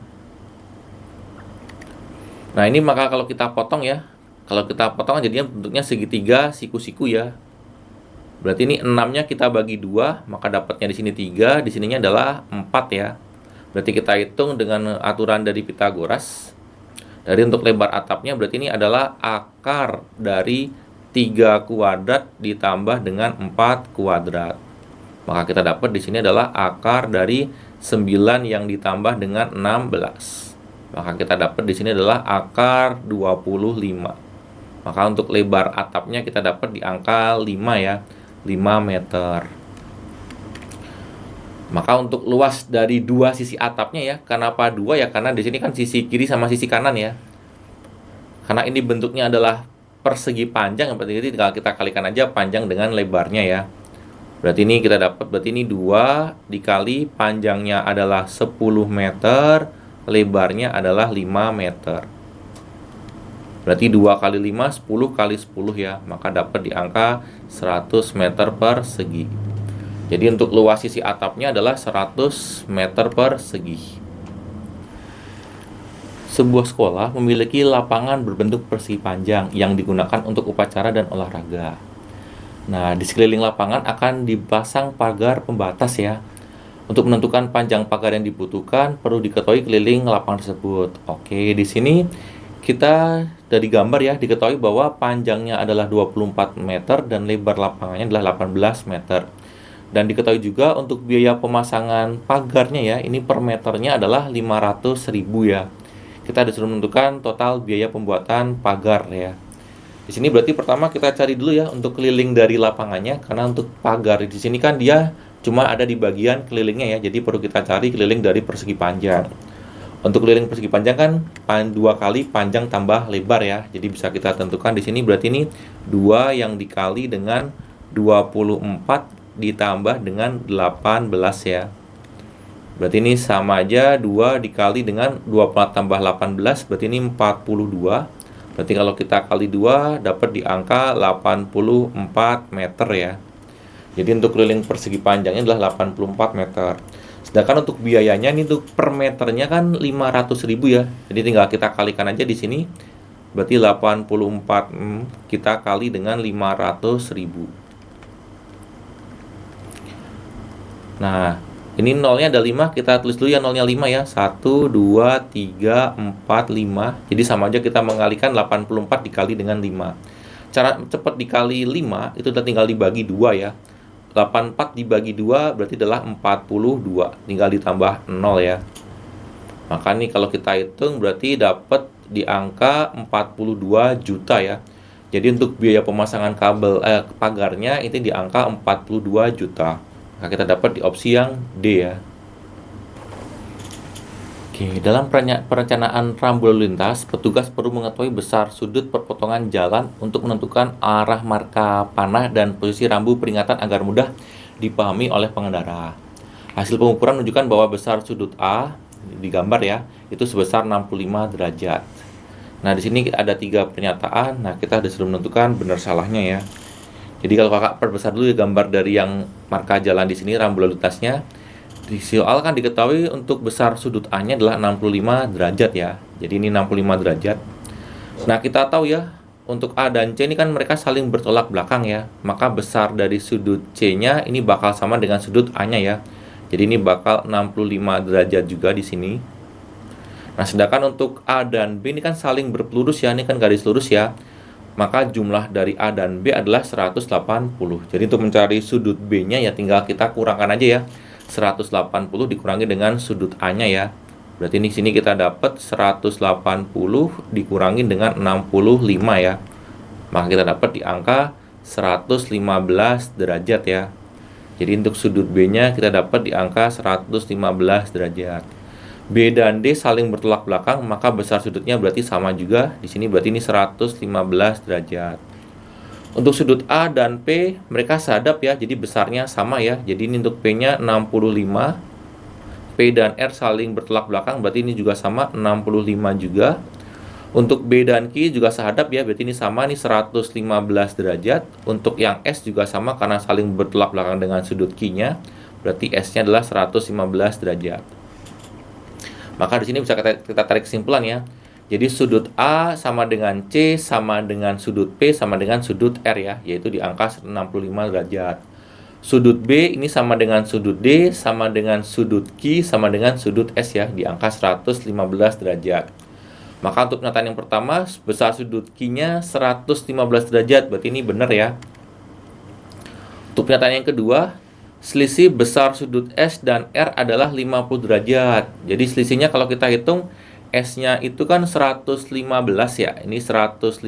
Nah, ini maka kalau kita potong ya, kalau kita potong jadinya bentuknya segitiga siku-siku ya. Berarti ini 6-nya kita bagi 2, maka dapatnya di sini 3, di sininya adalah 4 ya. Berarti kita hitung dengan aturan dari Pythagoras. Dari untuk lebar atapnya berarti ini adalah akar dari 3 kuadrat ditambah dengan 4 kuadrat. Maka kita dapat di sini adalah akar dari 9 yang ditambah dengan 16. Maka kita dapat di sini adalah akar 25. Maka untuk lebar atapnya kita dapat di angka 5 ya. 5 meter. Maka untuk luas dari 2 sisi atapnya ya, kenapa 2 ya? Karena di sini kan sisi kiri sama sisi kanan ya. Karena ini bentuknya adalah persegi panjang, berarti tinggal kita kalikan aja panjang dengan lebarnya ya. Berarti ini kita dapat, berarti ini 2 dikali panjangnya adalah 10 meter, lebarnya adalah 5 meter. Berarti 2 kali 5, 10 kali 10 ya. Maka dapat di angka 100 meter persegi. Jadi untuk luas sisi atapnya adalah 100 meter persegi. Sebuah sekolah memiliki lapangan berbentuk persegi panjang yang digunakan untuk upacara dan olahraga. Nah, di sekeliling lapangan akan dipasang pagar pembatas ya. Untuk menentukan panjang pagar yang dibutuhkan, perlu diketahui keliling lapangan tersebut. Oke, di sini kita dari gambar ya, diketahui bahwa panjangnya adalah 24 meter dan lebar lapangannya adalah 18 meter. Dan diketahui juga untuk biaya pemasangan pagarnya ya, ini per meternya adalah 500.000 ya. Kita disuruh menentukan total biaya pembuatan pagar ya. Di sini berarti pertama kita cari dulu ya untuk keliling dari lapangannya, karena untuk pagar di sini kan dia cuma ada di bagian kelilingnya ya. Jadi perlu kita cari keliling dari persegi panjang. Untuk keliling persegi panjang kan 2 kali panjang tambah lebar ya. Jadi bisa kita tentukan di sini berarti ini 2 yang dikali dengan 24 ditambah dengan 18 ya. Berarti ini sama aja 2 dikali dengan 24 tambah 18, berarti ini 42. Berarti kalau kita kali 2 dapat di angka 84 meter ya. Jadi untuk keliling persegi panjangnya adalah 84 meter. Sedangkan untuk biayanya ini untuk per meternya kan 500.000 ya. Jadi tinggal kita kalikan aja di sini. Berarti 84 kita kali dengan 500.000. Nah, ini nolnya ada 5, kita tulis dulu ya nolnya 5 ya. 1, 2, 3, 4, 5. Jadi sama aja kita mengalikan 84 dikali dengan 5. Cara cepat dikali 5 itu tinggal dibagi 2 ya. 84 dibagi 2 berarti adalah 42. Tinggal ditambah 0 ya. Maka nih kalau kita hitung berarti dapat di angka 42 juta ya. Jadi untuk biaya pemasangan kabel pagarnya itu di angka 42 juta. Maka kita dapat di opsi yang D ya. Oke, dalam perencanaan rambu lalu lintas, petugas perlu mengetahui besar sudut perpotongan jalan untuk menentukan arah marka panah dan posisi rambu peringatan agar mudah dipahami oleh pengendara. Hasil pengukuran menunjukkan bahwa besar sudut A di gambar ya, itu sebesar 65 derajat. Nah, di sini ada 3 pernyataan. Nah, kita disuruh menentukan benar salahnya ya. Jadi kalau kakak perbesar dulu ya gambar dari yang marka jalan di sini rambu lalu lintasnya. Di soal kan diketahui untuk besar sudut A-nya adalah 65 derajat ya. Jadi ini 65 derajat. Nah, kita tahu ya, untuk A dan C ini kan mereka saling bertolak belakang ya. Maka besar dari sudut C-nya ini bakal sama dengan sudut A-nya ya. Jadi ini bakal 65 derajat juga di sini. Nah, sedangkan untuk A dan B ini kan saling berpelurus ya, ini kan garis lurus ya. Maka jumlah dari A dan B adalah 180. Jadi untuk mencari sudut B-nya ya tinggal kita kurangkan aja ya. 180 dikurangi dengan sudut A-nya ya. Berarti di sini kita dapat 180 dikurangi dengan 65 ya. Maka kita dapat di angka 115 derajat ya. Jadi untuk sudut B-nya kita dapat di angka 115 derajat. B dan D saling bertolak belakang, maka besar sudutnya berarti sama juga. Di sini berarti ini 115 derajat. Untuk sudut A dan P, mereka sehadap ya, jadi besarnya sama ya. Jadi ini untuk P-nya 65. P dan R saling bertolak belakang, berarti ini juga sama 65 juga. Untuk B dan Q juga sehadap ya, berarti ini sama nih 115 derajat. Untuk yang S juga sama karena saling bertolak belakang dengan sudut Q-nya, berarti S-nya adalah 115 derajat. Maka di sini bisa kita tarik kesimpulan ya. Jadi sudut A sama dengan C sama dengan sudut P sama dengan sudut R ya, yaitu di angka 65 derajat. Sudut B ini sama dengan sudut D sama dengan sudut Q sama dengan sudut S ya, di angka 115 derajat. Maka untuk pernyataan yang pertama, besar sudut Q-nya 115 derajat, berarti ini benar ya. Untuk pernyataan yang kedua, selisih besar sudut S dan R adalah 50 derajat. Jadi selisihnya kalau kita hitung S-nya itu kan 115 ya. Ini 115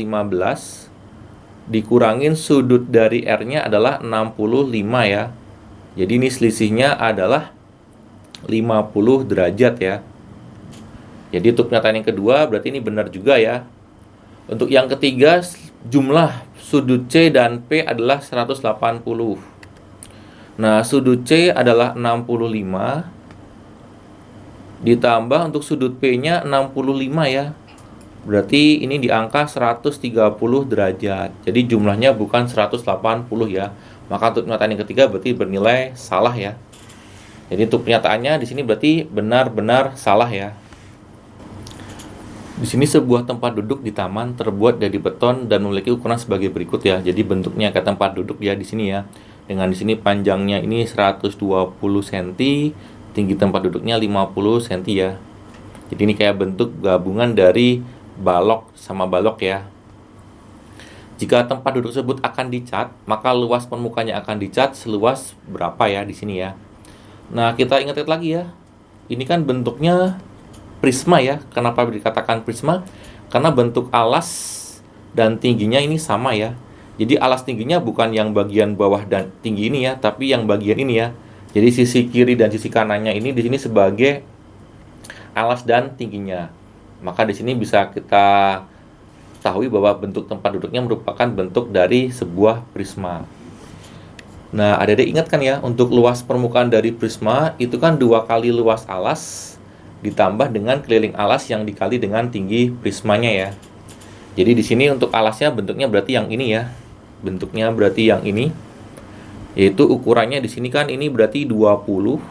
dikurangin sudut dari R-nya adalah 65 ya. Jadi ini selisihnya adalah 50 derajat ya. Jadi untuk pernyataan yang kedua berarti ini benar juga ya. Untuk yang ketiga, jumlah sudut C dan P adalah 180. Nah, sudut C adalah 65 ditambah untuk sudut P-nya 65 ya. Berarti ini di angka 130 derajat. Jadi jumlahnya bukan 180 ya. Maka untuk pernyataan yang ketiga berarti bernilai salah ya. Jadi untuk pernyataannya di sini berarti benar-benar salah ya. Di sini sebuah tempat duduk di taman terbuat dari beton dan memiliki ukuran sebagai berikut ya. Jadi bentuknya kayak tempat duduk ya di sini ya. Dengan di sini panjangnya ini 120 cm, tinggi tempat duduknya 50 cm ya. Jadi ini kayak bentuk gabungan dari balok sama balok ya. Jika tempat duduk tersebut akan dicat, maka luas permukaannya akan dicat seluas berapa ya di sini ya. Nah, kita ingat lagi ya. Ini kan bentuknya prisma ya. Kenapa dikatakan prisma? Karena bentuk alas dan tingginya ini sama ya. Jadi alas tingginya bukan yang bagian bawah dan tinggi ini ya, tapi yang bagian ini ya. Jadi sisi kiri dan sisi kanannya ini di sini sebagai alas dan tingginya. Maka di sini bisa kita ketahui bahwa bentuk tempat duduknya merupakan bentuk dari sebuah prisma. Nah, adik-adik ingat kan ya, untuk luas permukaan dari prisma itu kan 2 kali luas alas ditambah dengan keliling alas yang dikali dengan tinggi prismanya ya. Jadi di sini untuk alasnya bentuknya berarti yang ini ya. Bentuknya berarti yang ini. Yaitu ukurannya di sini kan ini berarti 20.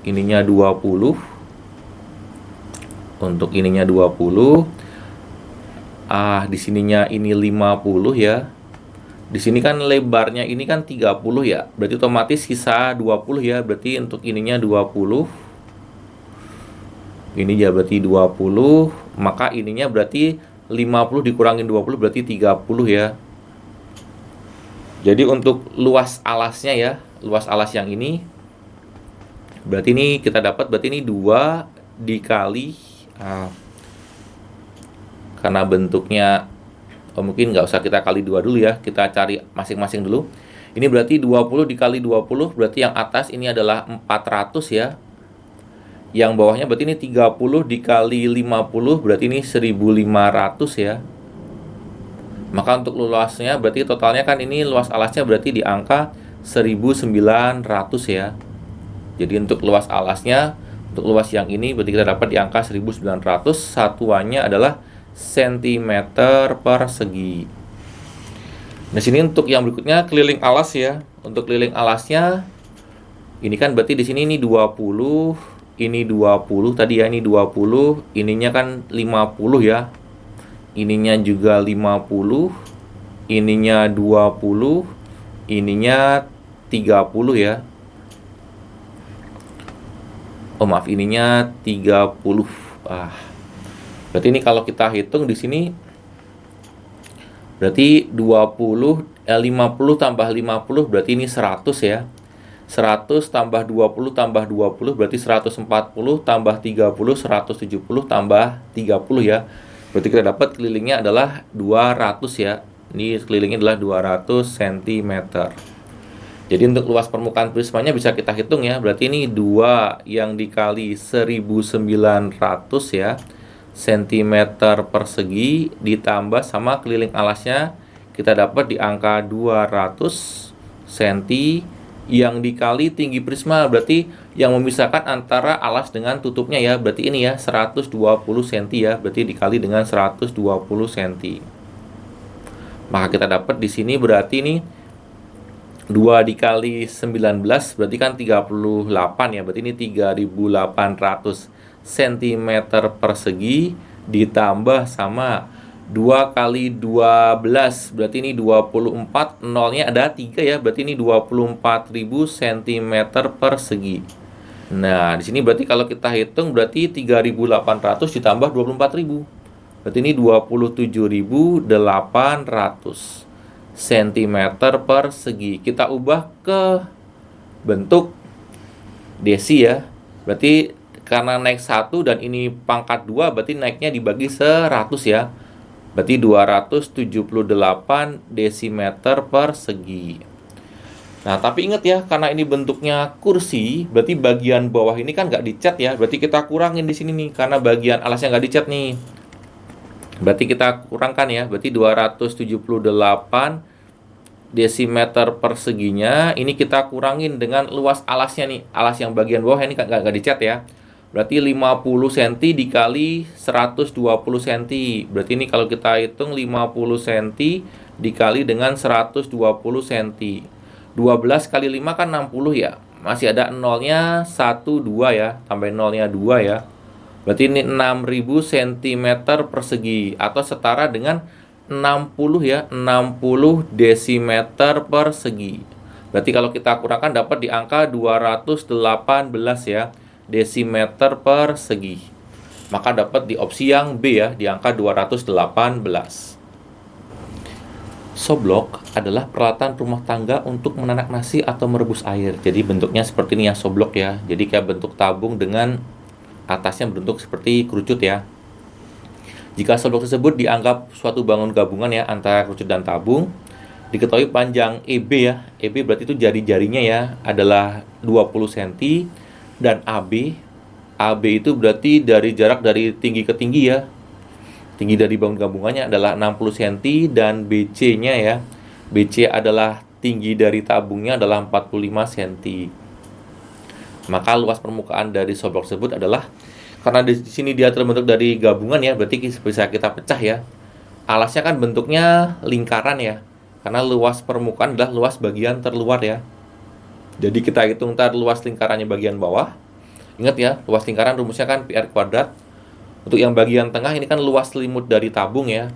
Ininya 20. Untuk ininya 20. Di sininya ini 50 ya. Di sini kan lebarnya ini kan 30 ya. Berarti otomatis sisa 20 ya. Berarti untuk ininya 20. Ini ya berarti 20. Maka ininya berarti 50 dikurangin 20 berarti 30 ya. Jadi untuk luas alasnya ya, luas alas yang ini berarti ini kita dapat berarti ini 2 dikali karena bentuknya mungkin nggak usah kita kali 2 dulu ya, kita cari masing-masing dulu. Ini berarti 20 dikali 20 berarti yang atas ini adalah 400 ya. Yang bawahnya berarti ini 30 dikali 50 berarti ini 1500 ya. Maka untuk luasnya berarti totalnya kan ini luas alasnya berarti di angka 1900 ya. Jadi untuk luas alasnya, untuk luas yang ini berarti kita dapat di angka 1900. Satuannya adalah cm persegi. Nah, sini untuk yang berikutnya keliling alas ya. Untuk keliling alasnya ini kan berarti di sini ini 20, ini 20 tadi ya, ini 20, ininya kan 50 ya. Ininya juga 50, ininya 20, ininya 30 ya. Maaf, ininya 30. Berarti ini kalau kita hitung di sini berarti 50 tambah 50 berarti ini 100 ya. 100 tambah 20 tambah 20 berarti 140 tambah 30 170 tambah 30 ya. Berarti kita dapat kelilingnya adalah 200 ya. Ini kelilingnya adalah 200 cm. Jadi untuk luas permukaan prismanya bisa kita hitung ya. Berarti ini 2 yang dikali 1900 ya. cm persegi ditambah sama keliling alasnya kita dapat di angka 200 cm yang dikali tinggi prisma, berarti yang memisahkan antara alas dengan tutupnya ya, berarti ini ya 120 cm ya, berarti dikali dengan 120 cm. Maka kita dapat di sini berarti ini 2 dikali 19 berarti kan 38 ya, berarti ini 3800 cm persegi ditambah sama 2 kali 12 berarti ini 24, nolnya ada 3 ya, berarti ini 24.000 cm persegi. Nah, di sini berarti kalau kita hitung berarti 3.800 ditambah 24.000. Berarti ini 27.800 cm persegi. Kita ubah ke bentuk desi ya. Berarti karena naik 1 dan ini pangkat 2 berarti naiknya dibagi 100 ya. Berarti 278 desimeter persegi. Nah, tapi ingat ya, karena ini bentuknya kursi, berarti bagian bawah ini kan nggak dicat ya. Berarti kita kurangin di sini nih, karena bagian alasnya nggak dicat nih. Berarti kita kurangkan ya, berarti 278 desimeter perseginya. Ini kita kurangin dengan luas alasnya nih. Alas yang bagian bawah ini nggak dicat ya. Berarti 50 cm dikali 120 cm. Berarti ini kalau kita hitung 50 cm dikali dengan 120 cm. 12 kali 5 kan 60 ya. Masih ada nolnya 1, 2 ya. Tambah nolnya 2 ya. Berarti ini 6000 cm persegi atau setara dengan 60 ya, 60 desimeter persegi. Berarti kalau kita kurangkan dapat di angka 218 ya, desimeter persegi. Maka dapat di opsi yang B ya, di angka 218. Soblok adalah peralatan rumah tangga untuk menanak nasi atau merebus air. Jadi bentuknya seperti ini ya, soblok ya. Jadi kayak bentuk tabung dengan atasnya berbentuk seperti kerucut ya. Jika soblok tersebut dianggap suatu bangun gabungan ya antara kerucut dan tabung, diketahui panjang EB ya. EB berarti itu jari-jarinya ya adalah 20 cm dan AB itu berarti dari jarak dari tinggi ke tinggi ya. Tinggi dari bangun gabungannya adalah 60 cm dan BC-nya ya. BC adalah tinggi dari tabungnya adalah 45 cm. Maka luas permukaan dari soblok tersebut adalah, karena di sini dia terbentuk dari gabungan ya, berarti bisa kita pecah ya. Alasnya kan bentuknya lingkaran ya, karena luas permukaan adalah luas bagian terluar ya. Jadi kita hitung ntar luas lingkarannya bagian bawah. Ingat ya, luas lingkaran rumusnya kan PR kuadrat. Untuk yang bagian tengah ini kan luas selimut dari tabung ya,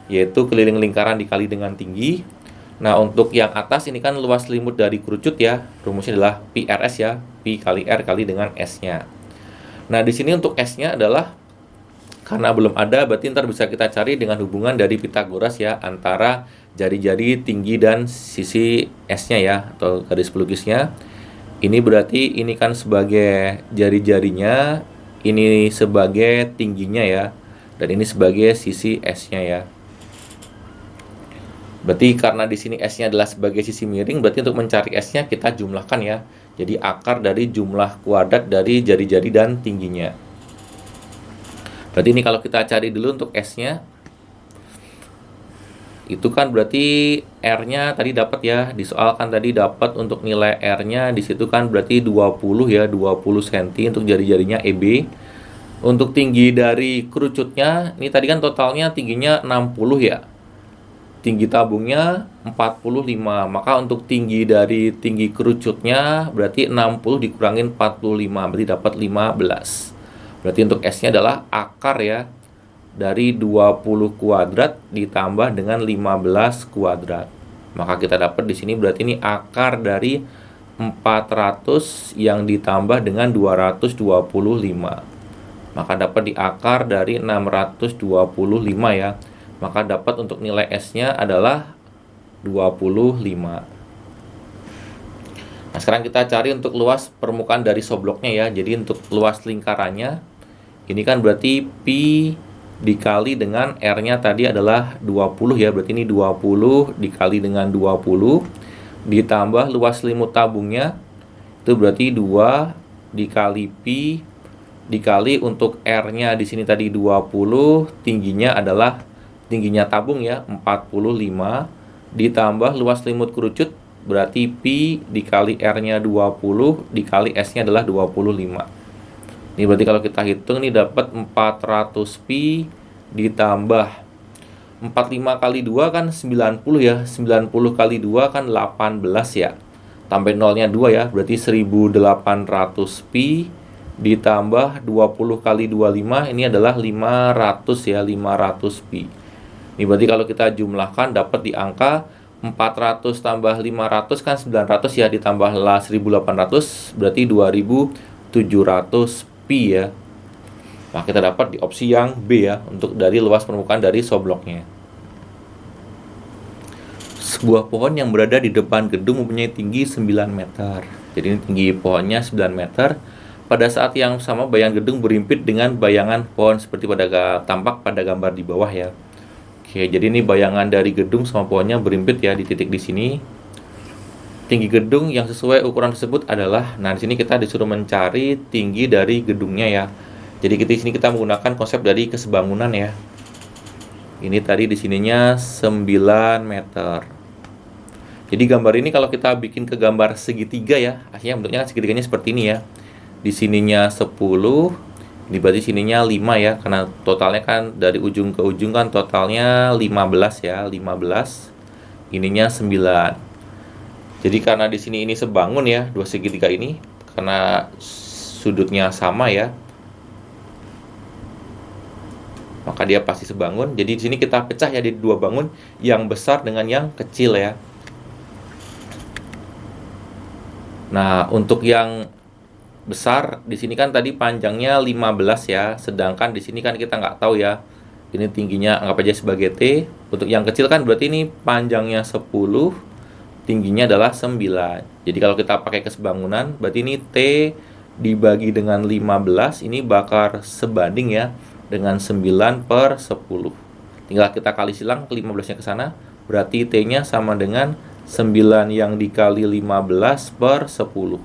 yaitu keliling lingkaran dikali dengan tinggi. Nah, untuk yang atas ini kan luas selimut dari kerucut ya, rumusnya adalah PRS ya, P kali R kali dengan S-nya. Nah, di sini untuk S-nya adalah, karena belum ada, berarti ntar bisa kita cari dengan hubungan dari Pitagoras ya, antara jari-jari tinggi dan sisi S-nya ya, atau garis pelukisnya. Ini berarti ini kan sebagai jari-jarinya, ini sebagai tingginya ya, dan ini sebagai sisi S-nya ya. Berarti karena di sini S-nya adalah sebagai sisi miring, berarti untuk mencari S-nya kita jumlahkan ya. Jadi akar dari jumlah kuadrat dari jari-jari dan tingginya. Berarti ini kalau kita cari dulu untuk S-nya, itu kan berarti R-nya tadi dapat ya. Di soal kan tadi dapat untuk nilai R-nya di situ kan berarti 20 ya, 20 cm untuk jari-jarinya EB. Untuk tinggi dari kerucutnya, ini tadi kan totalnya tingginya 60 ya. Tinggi tabungnya 45, maka untuk tinggi dari tinggi kerucutnya berarti 60 dikurangin 45, berarti dapat 15. Berarti untuk S-nya adalah akar ya, dari 20 kuadrat ditambah dengan 15 kuadrat. Maka kita dapat di sini berarti ini akar dari 400 yang ditambah dengan 225. Maka dapat di akar dari 625 ya. Maka dapat untuk nilai S-nya adalah 25. Nah, sekarang kita cari untuk luas permukaan dari sobloknya ya. Jadi untuk luas lingkarannya, ini kan berarti P dikali dengan R-nya tadi adalah 20 ya. Berarti ini 20 dikali dengan 20 ditambah luas selimut tabungnya, itu berarti 2 dikali P dikali untuk R-nya di sini tadi 20, tingginya adalah tingginya tabung ya 45 ditambah luas selimut kerucut berarti P dikali R-nya 20 dikali S-nya adalah 25. Ini berarti kalau kita hitung ini dapat 400 P ditambah 45 kali 2 kan 90 ya. 90 kali 2 kan 18 ya. Tambah nolnya 2 ya, berarti 1800 P ditambah 20 kali 25 ini adalah 500 ya, 500 P. Ini berarti kalau kita jumlahkan dapat di angka 400 tambah 500 kan 900 ya, ditambahlah 1800 berarti 2700 Pi ya. Nah, kita dapat di opsi yang B ya, untuk dari luas permukaan dari sobloknya. Sebuah pohon yang berada di depan gedung mempunyai tinggi 9 meter. Jadi ini tinggi pohonnya 9 meter. Pada saat yang sama bayangan gedung berimpit dengan bayangan pohon seperti tampak pada gambar di bawah ya. Oke, jadi ini bayangan dari gedung sama pohonnya berimpit ya di titik di sini. Tinggi gedung yang sesuai ukuran tersebut adalah, nah di sini kita disuruh mencari tinggi dari gedungnya ya. Jadi di sini kita menggunakan konsep dari kesebangunan ya. Ini tadi di sininya 9 meter. Jadi gambar ini kalau kita bikin ke gambar segitiga ya, akhirnya bentuknya kan segitiganya seperti ini ya. Di sininya 10, ini berarti sininya 5 ya, karena totalnya kan dari ujung ke ujung kan totalnya 15 ya, 15. Ininya 9. Jadi karena di sini ini sebangun ya, dua segitiga ini, karena sudutnya sama ya, maka dia pasti sebangun. Jadi di sini kita pecah ya di dua bangun, yang besar dengan yang kecil ya. Nah, untuk yang besar di sini kan tadi panjangnya 15 ya, sedangkan di sini kan kita nggak tahu ya. Ini tingginya anggap aja sebagai T. Untuk yang kecil kan berarti ini panjangnya 10, tingginya adalah 9. Jadi kalau kita pakai kesebangunan, berarti ini T dibagi dengan 15, ini bakal sebanding ya dengan 9/10. Tinggal kita kali silang ke 15-nya ke sana, berarti T-nya sama dengan 9 yang dikali 15/10.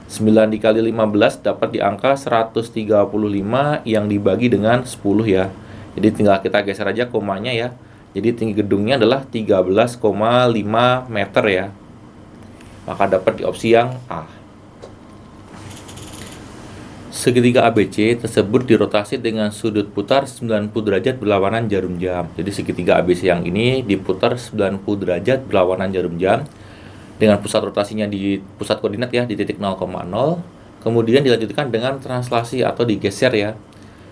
9 dikali 15 dapat di angka 135 yang dibagi dengan 10 ya. Jadi tinggal kita geser aja komanya ya. Jadi tinggi gedungnya adalah 13,5 meter ya. Maka dapat di opsi yang A. Segitiga ABC tersebut dirotasi dengan sudut putar 90 derajat berlawanan jarum jam. Jadi segitiga ABC yang ini diputar 90 derajat berlawanan jarum jam dengan pusat rotasinya di pusat koordinat ya di titik 0,0. Kemudian dilanjutkan dengan translasi atau digeser ya.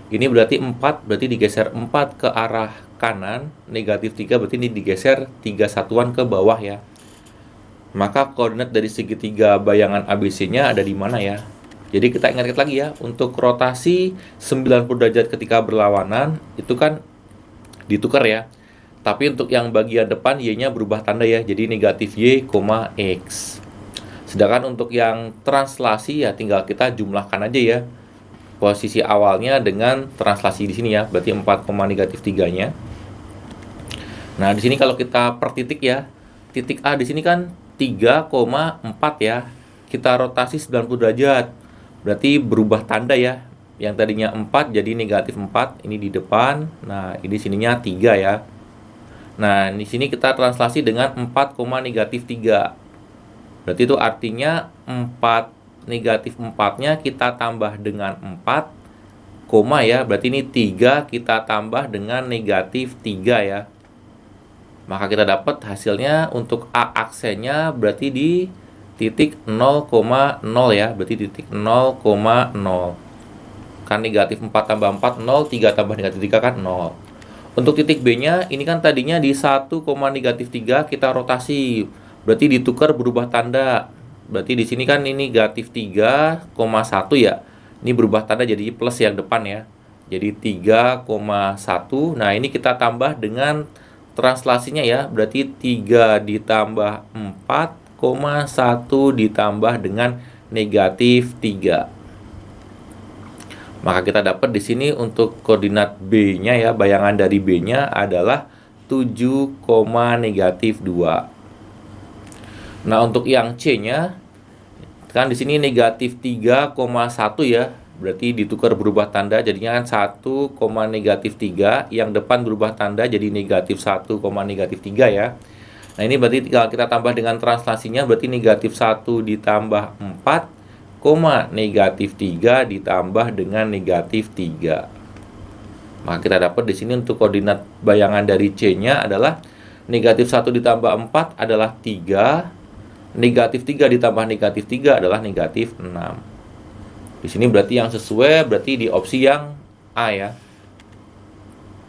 Ini berarti 4, berarti digeser 4 ke arah kanan, negatif 3 berarti ini digeser 3 satuan ke bawah ya. Maka koordinat dari segitiga bayangan ABC-nya ada di mana ya? Jadi kita ingat lagi ya, untuk rotasi 90 derajat ketika berlawanan itu kan ditukar ya. Tapi untuk yang bagian depan Y-nya berubah tanda ya, jadi negatif Y, X. Sedangkan untuk yang translasi ya tinggal kita jumlahkan aja ya. Posisi awalnya dengan translasi di sini ya, berarti 4, negatif 3-nya. Nah, di sini kalau kita per titik ya, titik A di sini kan 3,4 ya. Kita rotasi 90 derajat. Berarti berubah tanda ya. Yang tadinya 4 jadi negatif 4, ini di depan. Nah, ini sininya 3 ya. Nah, di sini kita translasi dengan 4, negatif 3. Berarti itu artinya 4 negatif 4-nya kita tambah dengan 4, ya. Berarti ini 3 kita tambah dengan negatif 3 ya. Maka kita dapat hasilnya untuk A aksennya berarti di titik 0,0 ya. Berarti titik 0,0. Kan negatif 4 tambah 4, 0. 3 tambah negatif 3 kan 0. Untuk titik B-nya, ini kan tadinya di 1, negatif 3 kita rotasi. Berarti ditukar berubah tanda. Berarti di sini kan ini negatif 3,1 ya. Ini berubah tanda jadi plus yang depan ya. Jadi 3,1. Nah, ini kita tambah dengan translasinya ya. Berarti 3 ditambah 4, 1 ditambah dengan negatif 3. Maka kita dapat di sini untuk koordinat B-nya ya, bayangan dari B-nya adalah 7, negatif 2. Nah, untuk yang C-nya kan di sini negatif 3,1 ya. Berarti ditukar berubah tanda jadinya kan 1, negatif 3, yang depan berubah tanda jadi negatif 1, negatif 3 ya. Nah, ini berarti kalau kita tambah dengan translasinya berarti negatif 1 ditambah 4, negatif 3 ditambah dengan negatif 3. Maka kita dapat di sini untuk koordinat bayangan dari C-nya adalah negatif 1 ditambah 4 adalah 3, negatif 3 ditambah negatif 3 adalah negatif 6. Di sini berarti yang sesuai berarti di opsi yang A ya.